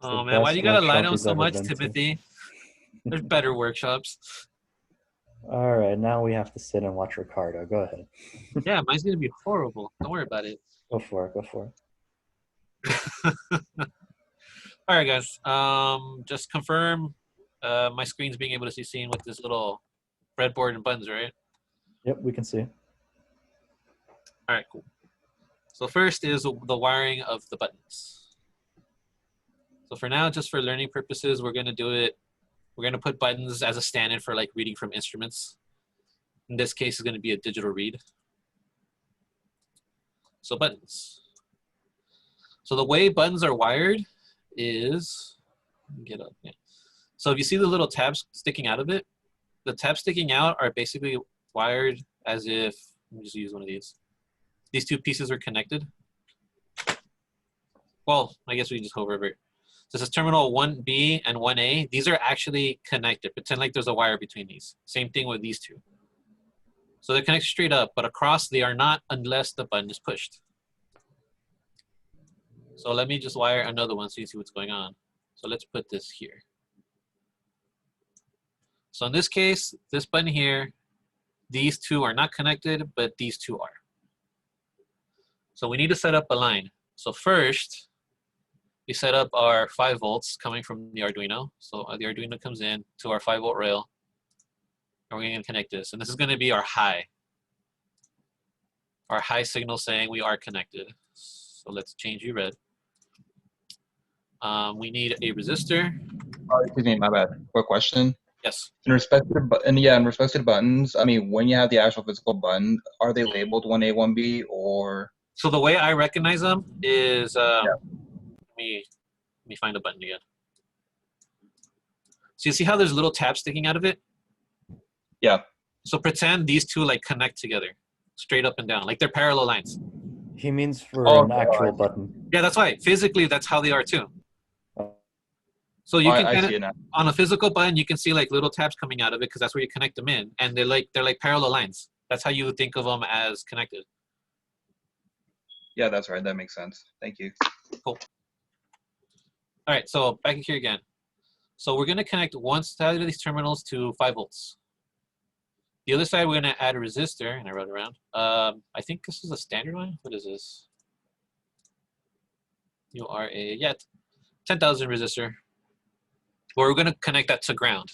Oh man, why do you gotta lie down so much, Timothy? There's better workshops. All right, now we have to sit and watch Ricardo. Go ahead. Yeah, mine's gonna be horrible. Don't worry about it. Go for it. Go for it. All right, guys. Just confirm my screen's being able to see seen with this little breadboard and buttons, right? Yep, we can see. All right, cool. So first is the wiring of the buttons. So for now, just for learning purposes, we're gonna do it. We're gonna put buttons as a stand-in for like reading from instruments. In this case, it's gonna be a digital read. So buttons. So the way buttons are wired is, get up, yeah. So if you see the little tabs sticking out of it, the tabs sticking out are basically wired as if, let me just use one of these. These two pieces are connected. Well, I guess we can just hover over it. So this is terminal 1B and 1A. These are actually connected. Pretend like there's a wire between these. Same thing with these two. So they're connected straight up, but across they are not unless the button is pushed. So let me just wire another one so you see what's going on. So let's put this here. So in this case, this button here, these two are not connected, but these two are. So we need to set up a line. So first, we set up our 5 volts coming from the Arduino. So the Arduino comes in to our 5-volt rail, and we're going to connect this. And this is going to be our high signal saying we are connected. So let's change you red. We need a resistor. Oh, excuse me, my bad. Quick question. Yes. In respect to the buttons, I mean, when you have the actual physical button, are they labeled 1A, 1B, or? So the way I recognize them is, let me find the button again. So you see how there's little tabs sticking out of it? Yeah. So pretend these two like connect together, straight up and down, like they're parallel lines. He means for Oh, an actual button. Yeah, that's right. Physically, that's how they are too. So you can I kind see it of, now. on a physical button, you can see like little tabs coming out of it because that's where you connect them in, and they're like parallel lines. That's how you would think of them as connected. Yeah, that's right. That makes sense. Thank you. Cool. All right, so back here again. So we're going to connect one side of these terminals to 5 volts. The other side, we're going to add a resistor, and I wrote it around. I think this is a standard one. What is this? You are a, yeah, 10,000 resistor. We're going to connect that to ground.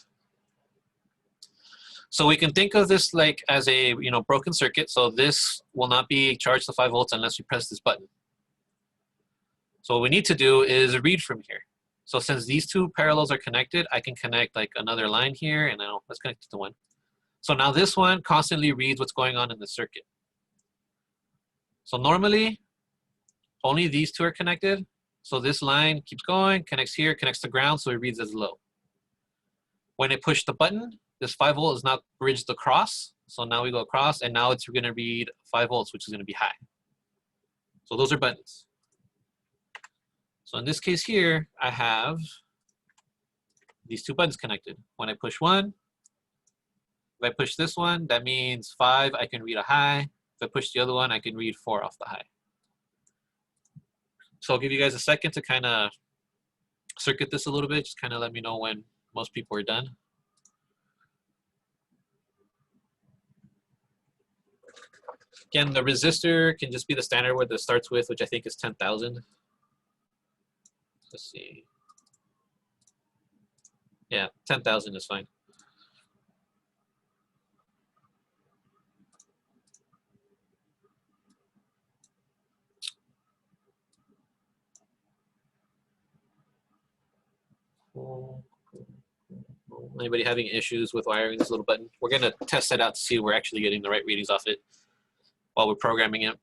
So we can think of this like as a broken circuit. So this will not be charged to 5 volts unless we press this button. So what we need to do is read from here. So since these two parallels are connected, I can connect like another line here, and now let's connect it to one. So now this one constantly reads what's going on in the circuit. So normally, only these two are connected. So this line keeps going, connects here, connects to ground, so it reads as low. When I push the button, this 5 volt is now bridged across. So now we go across, and now it's going to read 5 volts, which is going to be high. So those are buttons. So in this case here, I have these two buttons connected. When I push one, if I push this one, that means 5, I can read a high. If I push the other one, I can read 4 off the high. So I'll give you guys a second to kind of circuit this a little bit. Just kind of let me know when most people are done. Again, the resistor can just be the standard word that starts with, which I think is 10,000. Let's see. Yeah, 10,000 is fine. Anybody having issues with wiring this little button? We're going to test it out to see if we're actually getting the right readings off it while we're programming it.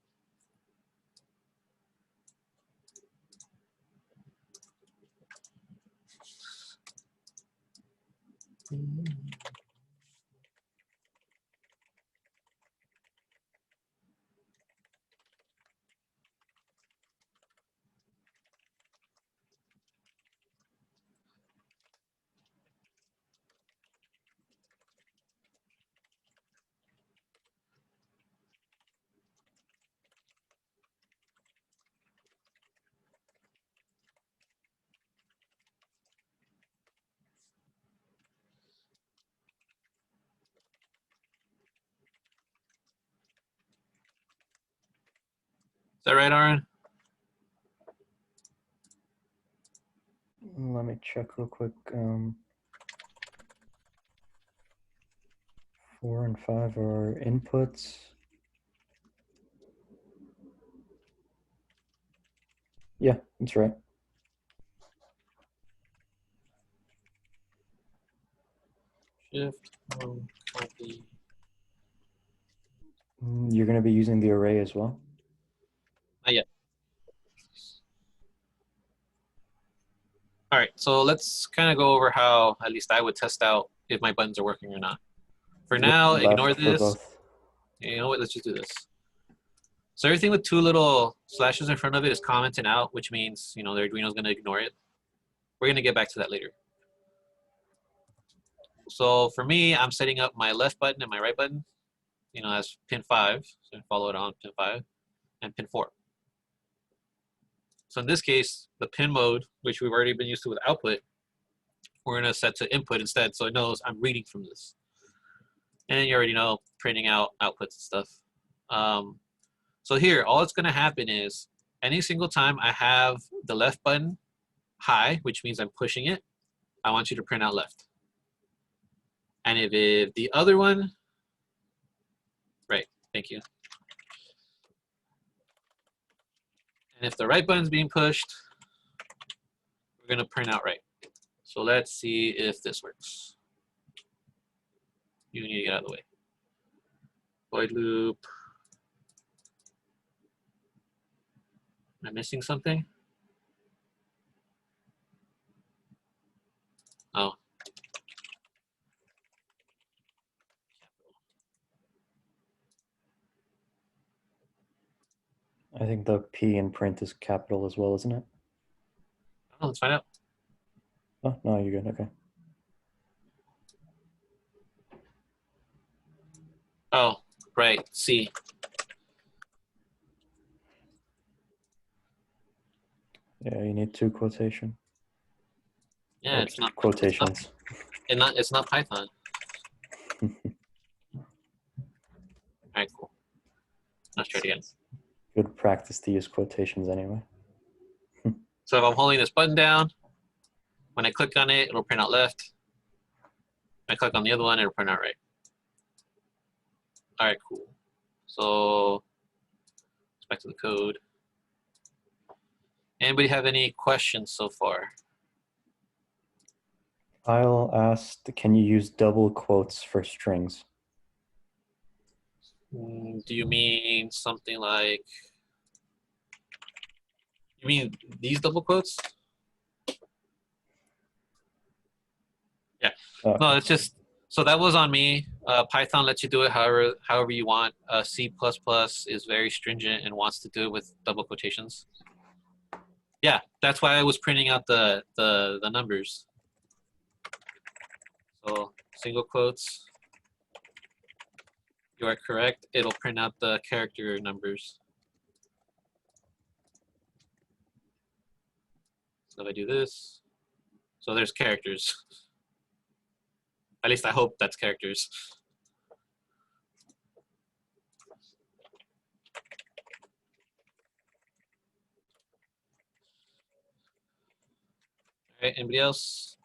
that right, Aren? Let me check real quick. 4 and 5 are inputs. Yeah, that's right. Shift, copy. You're going to be using the array as well? Not yet. All right, so let's kind of go over how at least I would test out if my buttons are working or not. For now, Left ignore for this. both. You know what? Let's just do this. So everything with 2 little slashes in front of it is commenting out, which means the Arduino is going to ignore it. We're going to get back to that later. So for me, I'm setting up my left button and my right button, as pin 5. So follow it on pin 5 and pin 4. So in this case, the pin mode, which we've already been used to with output, we're going to set to input instead, so it knows I'm reading from this. And then you already know printing out outputs and stuff. So here, all that's going to happen is any single time I have the left button high, which means I'm pushing it, I want you to print out left. And if the other one, right, thank you. And if the right button's being pushed, we're going to print out right. So let's see if this works. You need to get out of the way. Void loop. Am I missing something? Oh. I think the P in print is capital as well, isn't it? Oh, let's find out. Oh, no, you're good. Okay. Oh, right. C. Yeah, you need 2 quotation. Yeah, Or it's not quotations. It's not Python. All right, cool. Let's try it again. Good practice to use quotations anyway. So if I'm holding this button down, when I click on it, it'll print out left. When I click on the other one, it'll print out right. All right, cool. So let's back to the code. Anybody have any questions so far? Kyle asked, can you use double quotes for strings? Do you mean something like, you mean these double quotes? Yeah, no, it's just, so that was on me. Python lets you do it however you want. C++ is very stringent and wants to do it with double quotations. Yeah, that's why I was printing out the numbers. So single quotes. You are correct. It'll print out the character numbers. So if I do this, so there's characters. At least I hope that's characters. All right, anybody else?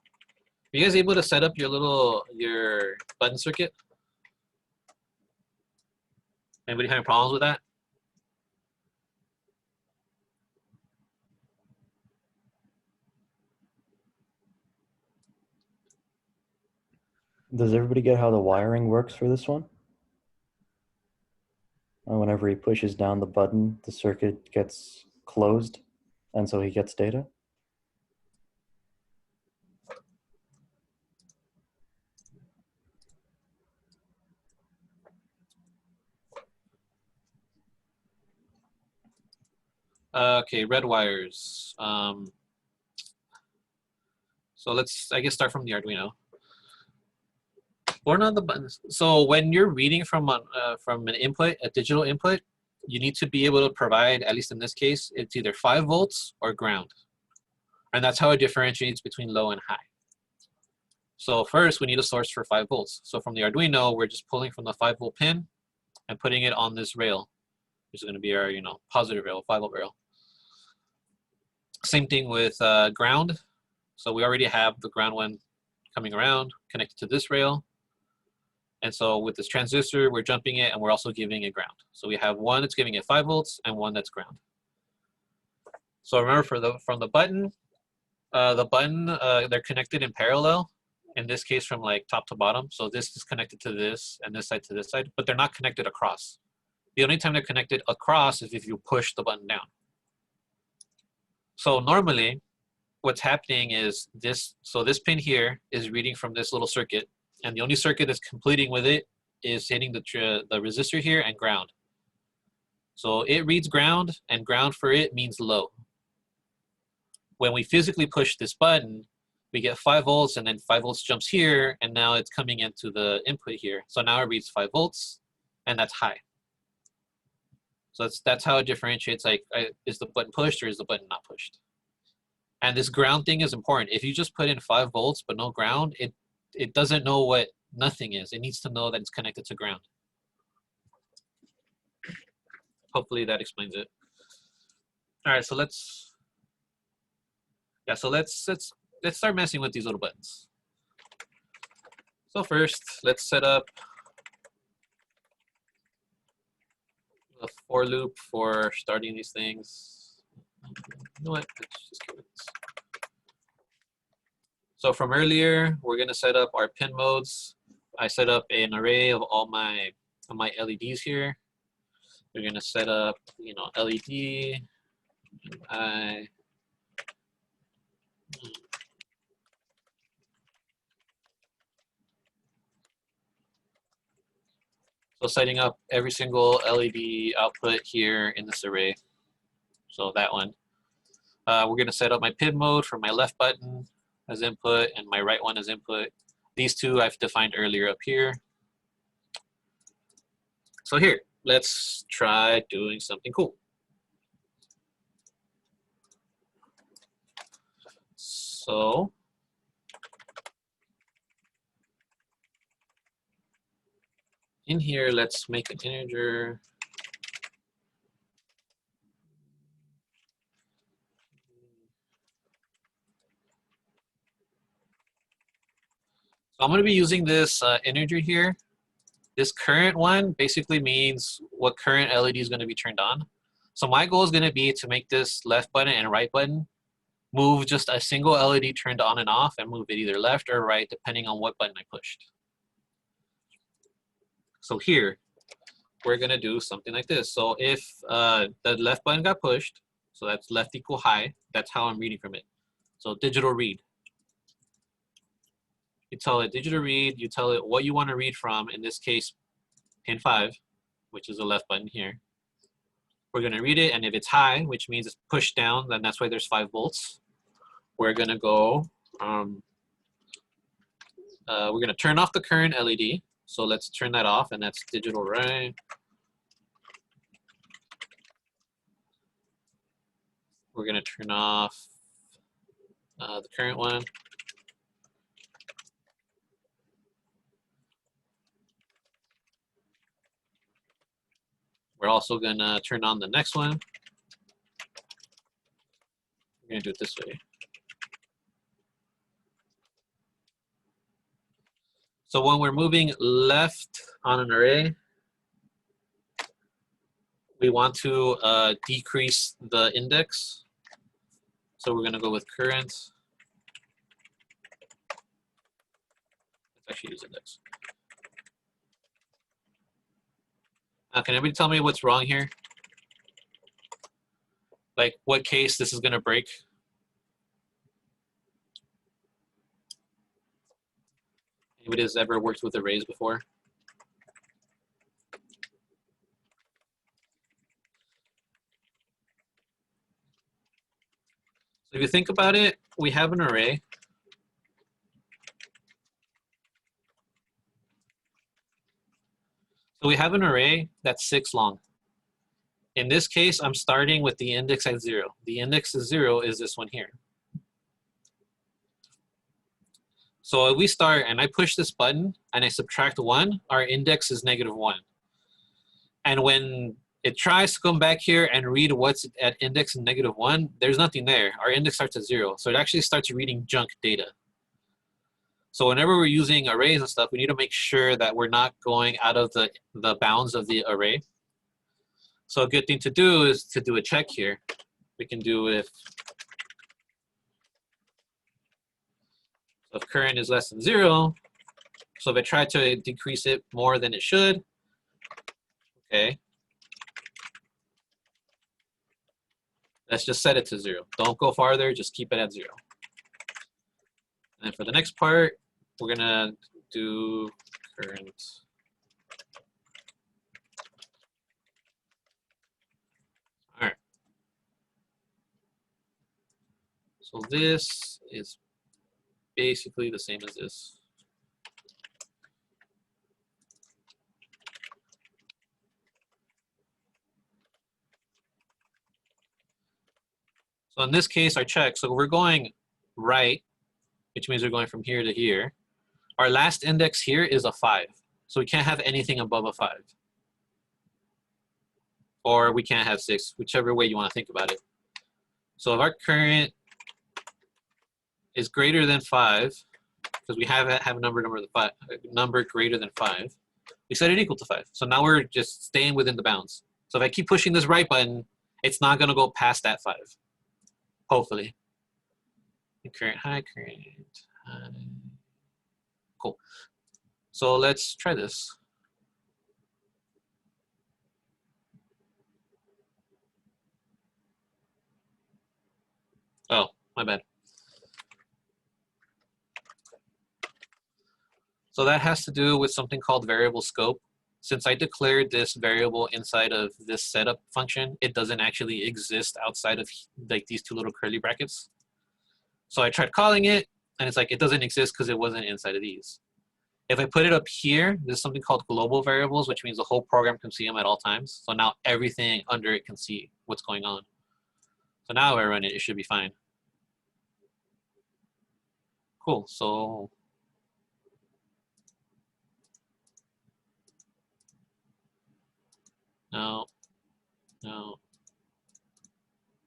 Are you guys able to set up your button circuit? Anybody having problems with that? Does everybody get how the wiring works for this one? Whenever he pushes down the button, the circuit gets closed, and so he gets data. Okay, red wires. So let's, I guess, start from the Arduino. Or not the buttons. So when you're reading from an input, a digital input, you need to be able to provide, at least in this case, it's either 5 volts or ground. And that's how it differentiates between low and high. So first, we need a source for 5 volts. So from the Arduino, we're just pulling from the 5-volt pin and putting it on this rail. which is going to be our, you know, positive rail, 5-volt rail. Same thing with ground. So we already have the ground one coming around, connected to this rail. And so with this transistor, we're jumping it, and we're also giving it ground. So we have one that's giving it 5 volts and one that's ground. So remember, from the button, they're connected in parallel. In this case, from like top to bottom. So this is connected to this, and this side to this side, but they're not connected across. The only time they're connected across is if you push the button down. So normally, what's happening is this. So this pin here is reading from this little circuit, and the only circuit that's completing with it is hitting the resistor here and ground. So it reads ground, and ground for it means low. When we physically push this button, we get 5 volts, and then 5 volts jumps here, and now it's coming into the input here. So now it reads 5 volts, and that's high. So that's how it differentiates, like, is the button pushed or is the button not pushed? And this ground thing is important. If you just put in 5 volts but no ground, it doesn't know what nothing is. It needs to know that it's connected to ground. Hopefully that explains it. All right, so let's start messing with these little buttons. So first, let's set up a for loop for starting these things. You know what? Let's just give it this. So from earlier, we're gonna set up our pin modes. I set up an array of all my LEDs here. We're gonna set up, you know, LED, so setting up every single LED output here in this array. So that one. We're gonna set up my pin mode for my left button as input and my right one as input. These two I've defined earlier up here. So here, let's try doing something cool. So in here, let's make an integer. So I'm going to be using this integer here. This current one basically means what current LED is going to be turned on. So my goal is going to be to make this left button and right button move just a single LED turned on and off, and move it either left or right depending on what button I pushed. So here, we're gonna do something like this. So if the left button got pushed, so that's left equal high, that's how I'm reading from it. So digital read. You tell it digital read, you tell it what you want to read from, in this case, pin 5, which is the left button here. We're gonna read it, and if it's high, which means it's pushed down, then that's why there's 5 volts. We're gonna go, we're gonna turn off the current LED. So let's turn that off, and that's digital right. We're gonna turn off the current one. We're also gonna turn on the next one. We're gonna do it this way. So when we're moving left on an array, we want to decrease the index. So we're gonna go with current. Let's actually use index. Can everybody tell me what's wrong here? Like what case this is gonna break? Anybody has ever worked with arrays before? So if you think about it, we have an array. So we have an array that's 6 long. In this case, I'm starting with the index at 0. The index of 0 is this one here. So if we start and I push this button and I subtract 1, our index is -1. And when it tries to come back here and read what's at index -1. There's nothing there. Our index starts at 0. So it actually starts reading junk data. So whenever we're using arrays and stuff, we need to make sure that we're not going out of the bounds of the array. So a good thing to do is to do a check here. We can do if current is less than 0. So if I try to decrease it more than it should, okay. Let's just set it to 0. Don't go farther, just keep it at 0. And for the next part, we're gonna do current. All right. So this is basically the same as this. So in this case, our check, so we're going right, which means we're going from here to here. Our last index here is a 5. So we can't have anything above a 5. Or we can't have 6, whichever way you want to think about it. So if our current is greater than 5, because we have a number greater than 5, we set it equal to 5. So now we're just staying within the bounds. So if I keep pushing this right button, it's not going to go past that 5. Hopefully. Current high, current high. Cool. So let's try this. Oh, my bad. So that has to do with something called variable scope. Since I declared this variable inside of this setup function, it doesn't actually exist outside of like these two little curly brackets. So I tried calling it, and it's like it doesn't exist because it wasn't inside of these. If I put it up here, there's something called global variables, which means the whole program can see them at all times. So now everything under it can see what's going on. So now if I run it, it should be fine. Cool, so no,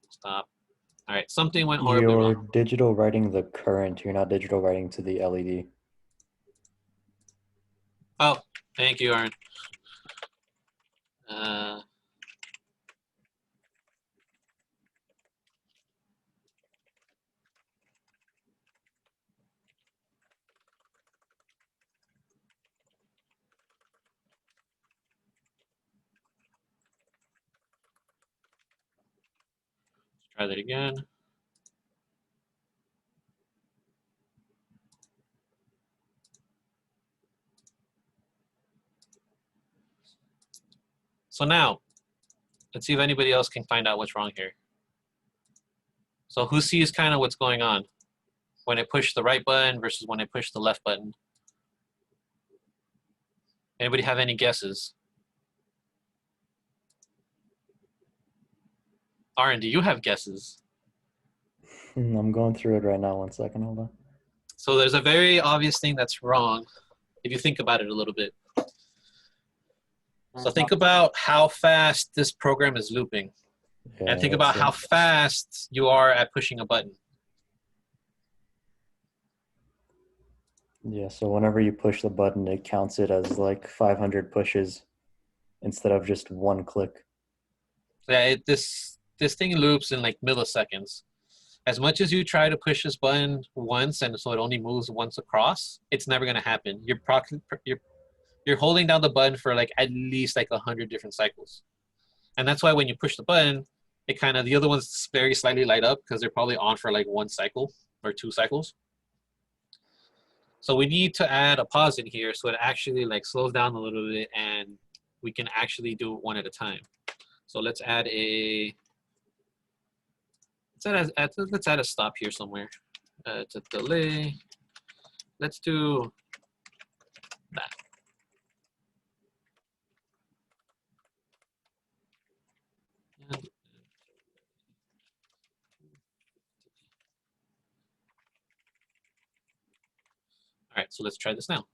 stop. All right, something went horribly You're wrong. digital writing the current. You're not digital writing to the LED. Oh, thank you, Aren. Let's try that again. So now, let's see if anybody else can find out what's wrong here. So who sees kind of what's going on when I push the right button versus when I push the left button? Anybody have any guesses? Aren, do you have guesses? I'm going through it right now. 1 second, hold on. So there's a very obvious thing that's wrong if you think about it a little bit. So think about how fast this program is looping. Yeah, And think about how fast you are at pushing a button. Yeah, so whenever you push the button, it counts it as like 500 pushes instead of just 1 click. Yeah, this thing loops in like milliseconds. As much as you try to push this button once and so it only moves once across, it's never going to happen. You're holding down the button for like at least like 100 different cycles. And that's why when you push the button, it kind of, the other ones very slightly light up because they're probably on for like 1 cycle or 2 cycles. So we need to add a pause in here so it actually like slows down a little bit and we can actually do it one at a time. So let's add a, let's add a stop here somewhere. It's a delay. Let's do that. And all right, so let's try this now.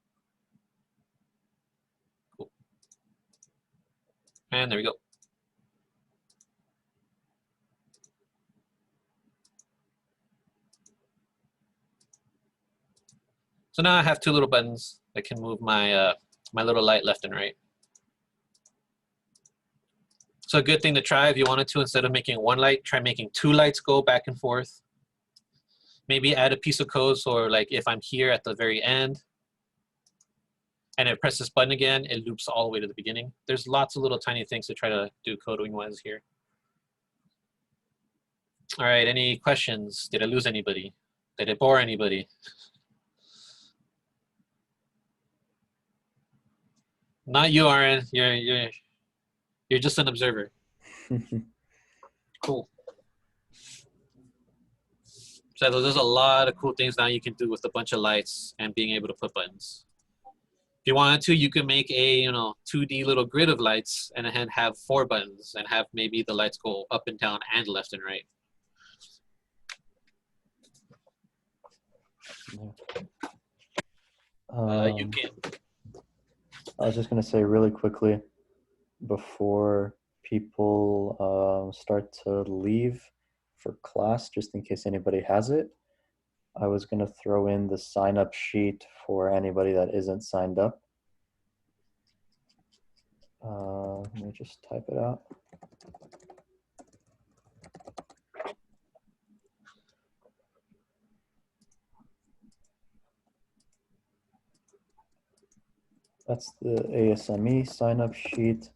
Cool. And there we go. So now I have two little buttons that can move my my little light left and right. So a good thing to try if you wanted to, instead of making one light, try making two lights go back and forth. Maybe add a piece of code, so like if I'm here at the very end and I press this button again, it loops all the way to the beginning. There's lots of little tiny things to try to do coding-wise here. All right, any questions? Did I lose anybody? Did I bore anybody? Not you, Aren. You're just an observer. Cool. So there's a lot of cool things now you can do with a bunch of lights and being able to put buttons. If you wanted to, you could make a 2D little grid of lights and then have 4 buttons and have maybe the lights go up and down and left and right. You can. I was just going to say really quickly, before people start to leave for class, just in case anybody has it, I was going to throw in the sign-up sheet for anybody that isn't signed up. Let me just type it out. That's the ASME sign-up sheet,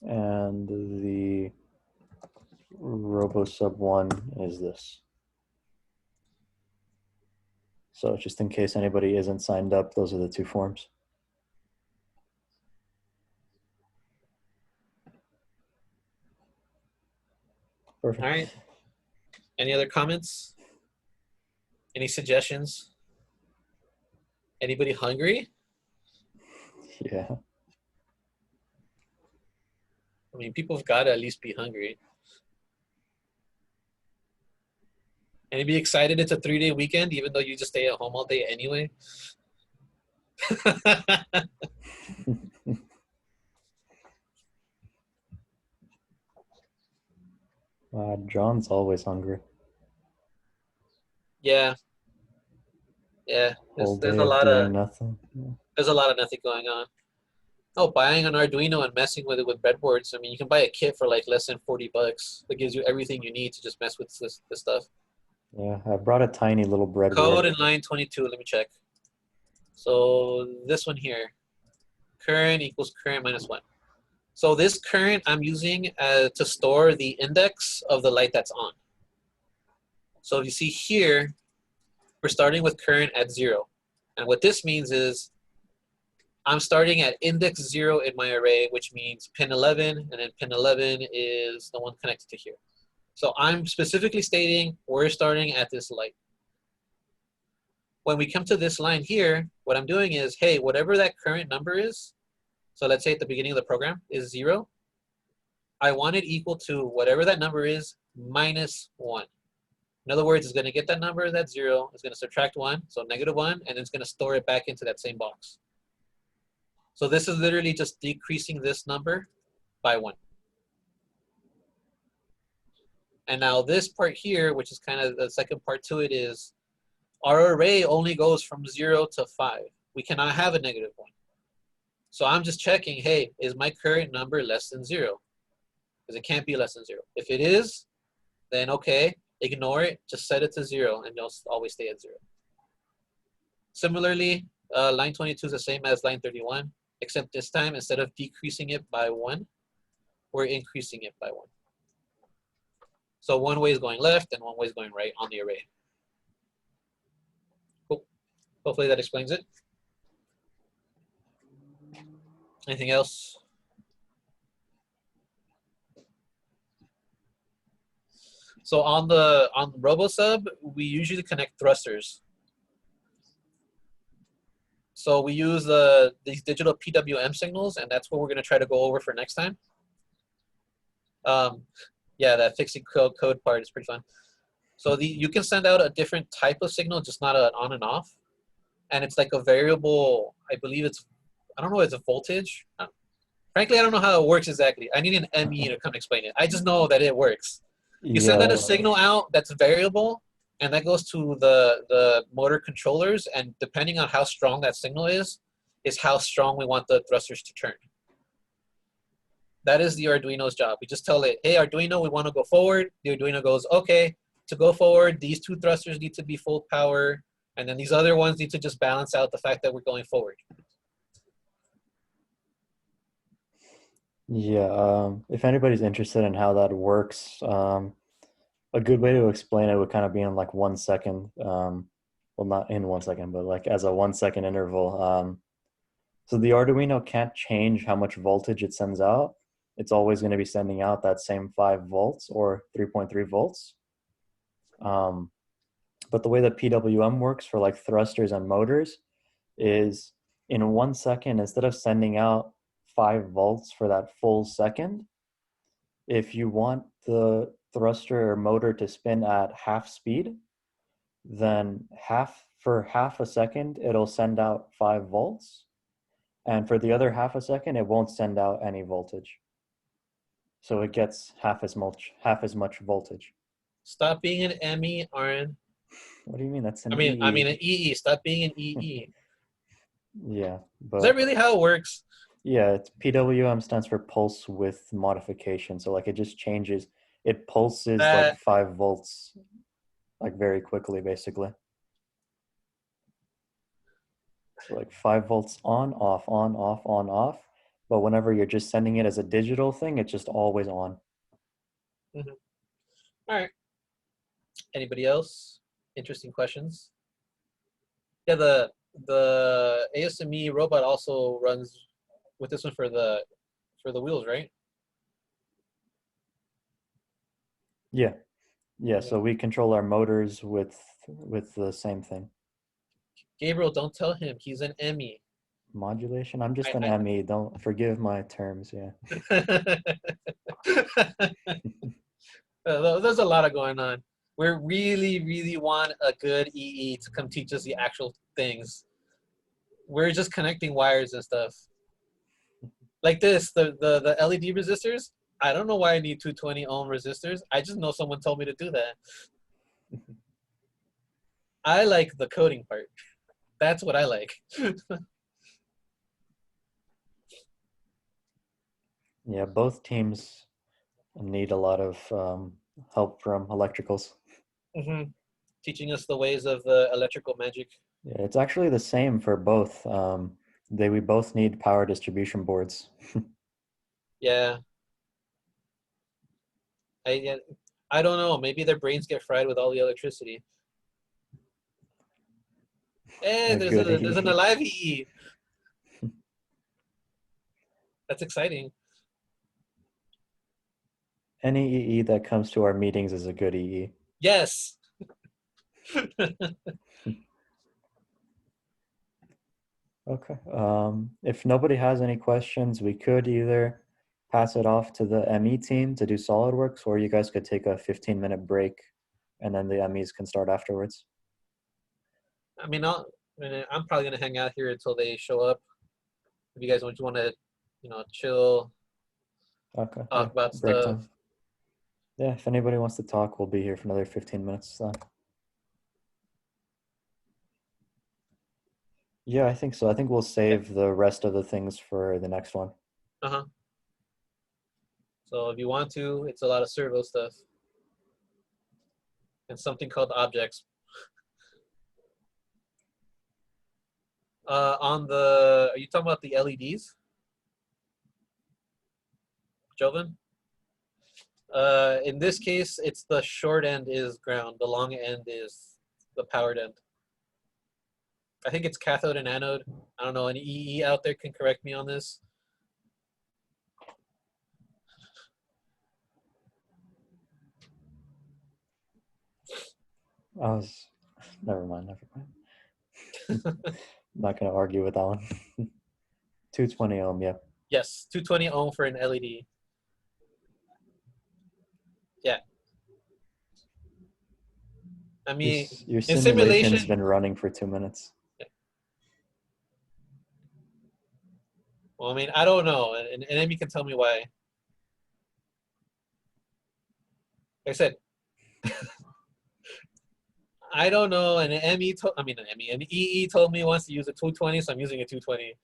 and the RoboSub one is this. So just in case anybody isn't signed up, those are the 2 forms. Perfect. All right. Any other comments? Any suggestions? Anybody hungry? Yeah. I mean, people have got to at least be hungry. Anybody excited it's a 3-day weekend, even though you just stay at home all day anyway? John's always hungry. Yeah. Yeah. Whole There's day a of lot doing of nothing. Yeah. there's a lot of nothing going on. Oh, buying an Arduino and messing with it with breadboards. I mean, you can buy a kit for like less than $40 that gives you everything you need to just mess with this stuff. Yeah, I brought a tiny little breadboard. Code in line 22. Let me check. So this one here, current equals current minus 1. So this current I'm using to store the index of the light that's on. So if you see here, we're starting with current at 0. And what this means is I'm starting at index 0 in my array, which means pin 11, and then pin 11 is the one connected to here. So I'm specifically stating we're starting at this light. When we come to this line here, what I'm doing is, hey, whatever that current number is, so let's say at the beginning of the program is 0, I want it equal to whatever that number is minus 1. In other words, it's going to get that number, that's 0, it's going to subtract 1, so -1, and it's going to store it back into that same box. So this is literally just decreasing this number by 1. And now this part here, which is kind of the second part to it, is our array only goes from 0 to 5. We cannot have a -1. So I'm just checking, hey, is my current number less than 0? Because it can't be less than 0. If it is, then okay, ignore it, just set it to 0, and you'll always stay at 0. Similarly, line 22 is the same as line 31, except this time, instead of decreasing it by 1, we're increasing it by 1. So one way is going left and one way is going right on the array. Cool. Hopefully that explains it. Anything else? So on RoboSub, we usually connect thrusters. So we use these digital PWM signals, and that's what we're going to try to go over for next time. Yeah, that fixing code part is pretty fun. So you can send out a different type of signal, just not an on and off. And it's like a variable, I believe it's, I don't know if it's a voltage. Frankly, I don't know how it works exactly. I need an ME to come explain it. I just know that it works. You send out a signal out that's variable, and that goes to the motor controllers, and depending on how strong that signal is how strong we want the thrusters to turn. That is the Arduino's job. We just tell it, hey, Arduino, we want to go forward. The Arduino goes, okay, to go forward, these two thrusters need to be full power, and then these other ones need to just balance out the fact that we're going forward. Yeah, if anybody's interested in how that works, a good way to explain it would kind of be in like 1 second. Well, not in 1 second, but like as a 1 second interval. So the Arduino can't change how much voltage it sends out. It's always going to be sending out that same 5 volts or 3.3 volts. But the way that PWM works for like thrusters and motors is in 1 second, instead of sending out 5 volts for that full second, if you want the thruster or motor to spin at half speed, then for half a second, it'll send out 5 volts. And for the other half a second, it won't send out any voltage. So it gets half as much voltage. Stop being an ME, Aren. What do you mean? That's an I mean EE. an EE. Stop being an EE. Yeah, but Is that really how it works? yeah, it's PWM stands for pulse width modification. So like it just changes. It pulses like 5 volts, like very quickly, basically. So like 5 volts on, off, on, off, on, off. But whenever you're just sending it as a digital thing, it's just always on. Mm-hmm. All right. Anybody else? Interesting questions? Yeah, the ASME robot also runs with this one for the wheels, right? Yeah. Yeah, so we control our motors with the same thing. Gabriel, don't tell him. He's an ME. Modulation? I'm just an ME. Don't forgive my terms, yeah. There's a lot of going on. We really want a good EE to come teach us the actual things. We're just connecting wires and stuff. Like this, the LED resistors. I don't know why I need 220 ohm resistors. I just know someone told me to do that. I like the coding part. That's what I like. Yeah, both teams need a lot of help from electricals. Mm-hmm. Teaching us the ways of the electrical magic. Yeah, it's actually the same for both. We both need power distribution boards. Yeah. I don't know. Maybe their brains get fried with all the electricity. Hey, there's an alive EE. That's exciting. Any EE that comes to our meetings is a good EE. Yes. Okay. If nobody has any questions, we could either pass it off to the ME team to do SolidWorks, or you guys could take a 15-minute break and then the MEs can start afterwards. I mean, I'm probably gonna hang out here until they show up. If you guys want to, chill, Okay. talk about break stuff. time. Yeah, if anybody wants to talk, we'll be here for another 15 minutes. Yeah, I think so. I think we'll save the rest of the things for the next one. Uh-huh. So if you want to, it's a lot of servo stuff. And something called objects. Are you talking about the LEDs? Joven? In this case, it's the short end is ground. The long end is the powered end. I think it's cathode and anode. I don't know. Any EE out there can correct me on this. Never mind. Not going to argue with that one. 220 ohm, yep. Yes, 220 ohm for an LED. Yeah. I mean, your in simulation's simulation, been running for 2 minutes. Yeah. Well, I mean, I don't know, and Amy can tell me why. Like I said, I don't know. And ME told, I mean, ME, and EE told me he wants to use a 220, so I'm using a 220.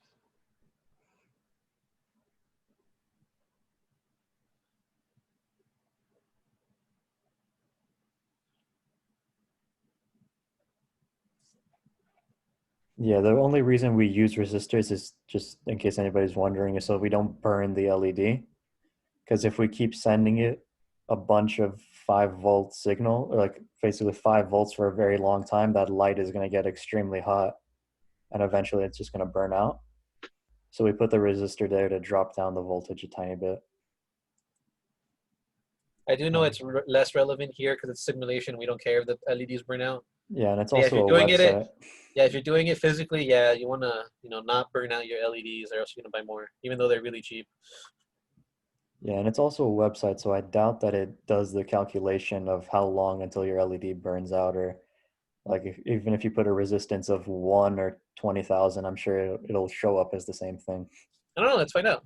Yeah, the only reason we use resistors is just in case anybody's wondering, is so we don't burn the LED. Because if we keep sending it a bunch of 5-volt signal, or like basically 5 volts for a very long time, that light is going to get extremely hot, and eventually it's just going to burn out. So we put the resistor there to drop down the voltage a tiny bit. I do know it's less relevant here because it's simulation. We don't care if the LEDs burn out. Yeah, and it's Yeah, if also you're a doing website. Yeah, if you're doing it physically, yeah, you want to, not burn out your LEDs, or else you're gonna buy more, even though they're really cheap. Yeah, and it's also a website, so I doubt that it does the calculation of how long until your LED burns out, or like even if you put a resistance of 1 or 20,000, I'm sure it'll show up as the same thing. I don't know. Let's find out.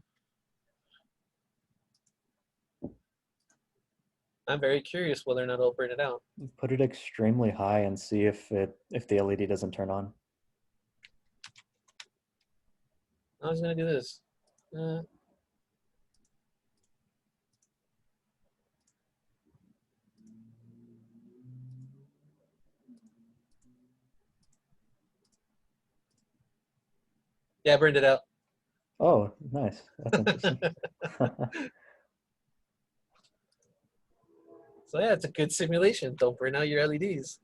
I'm very curious whether or not it'll burn it out. Put it extremely high and see if the LED doesn't turn on. I was gonna do this. Yeah, I burned it out. Oh, nice. That's interesting. So yeah, it's a good simulation. Don't burn out your LEDs.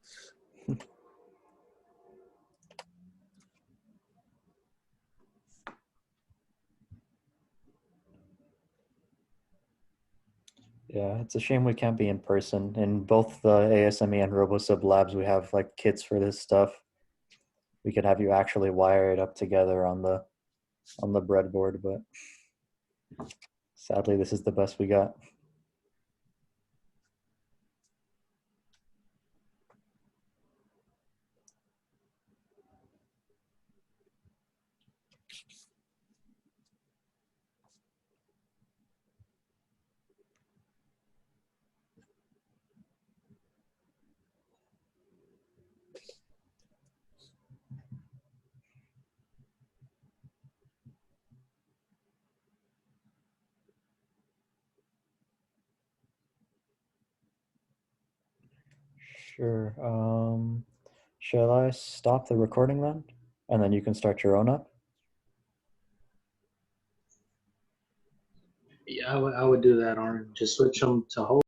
Yeah, it's a shame we can't be in person. In both the ASME and RoboSub labs, we have like kits for this stuff. We could have you actually wire it up together on the breadboard, but sadly, this is the best we got. Sure. Shall I stop the recording then? And then you can start your own up? Yeah, I would do that, Aren. Just switch them to hold.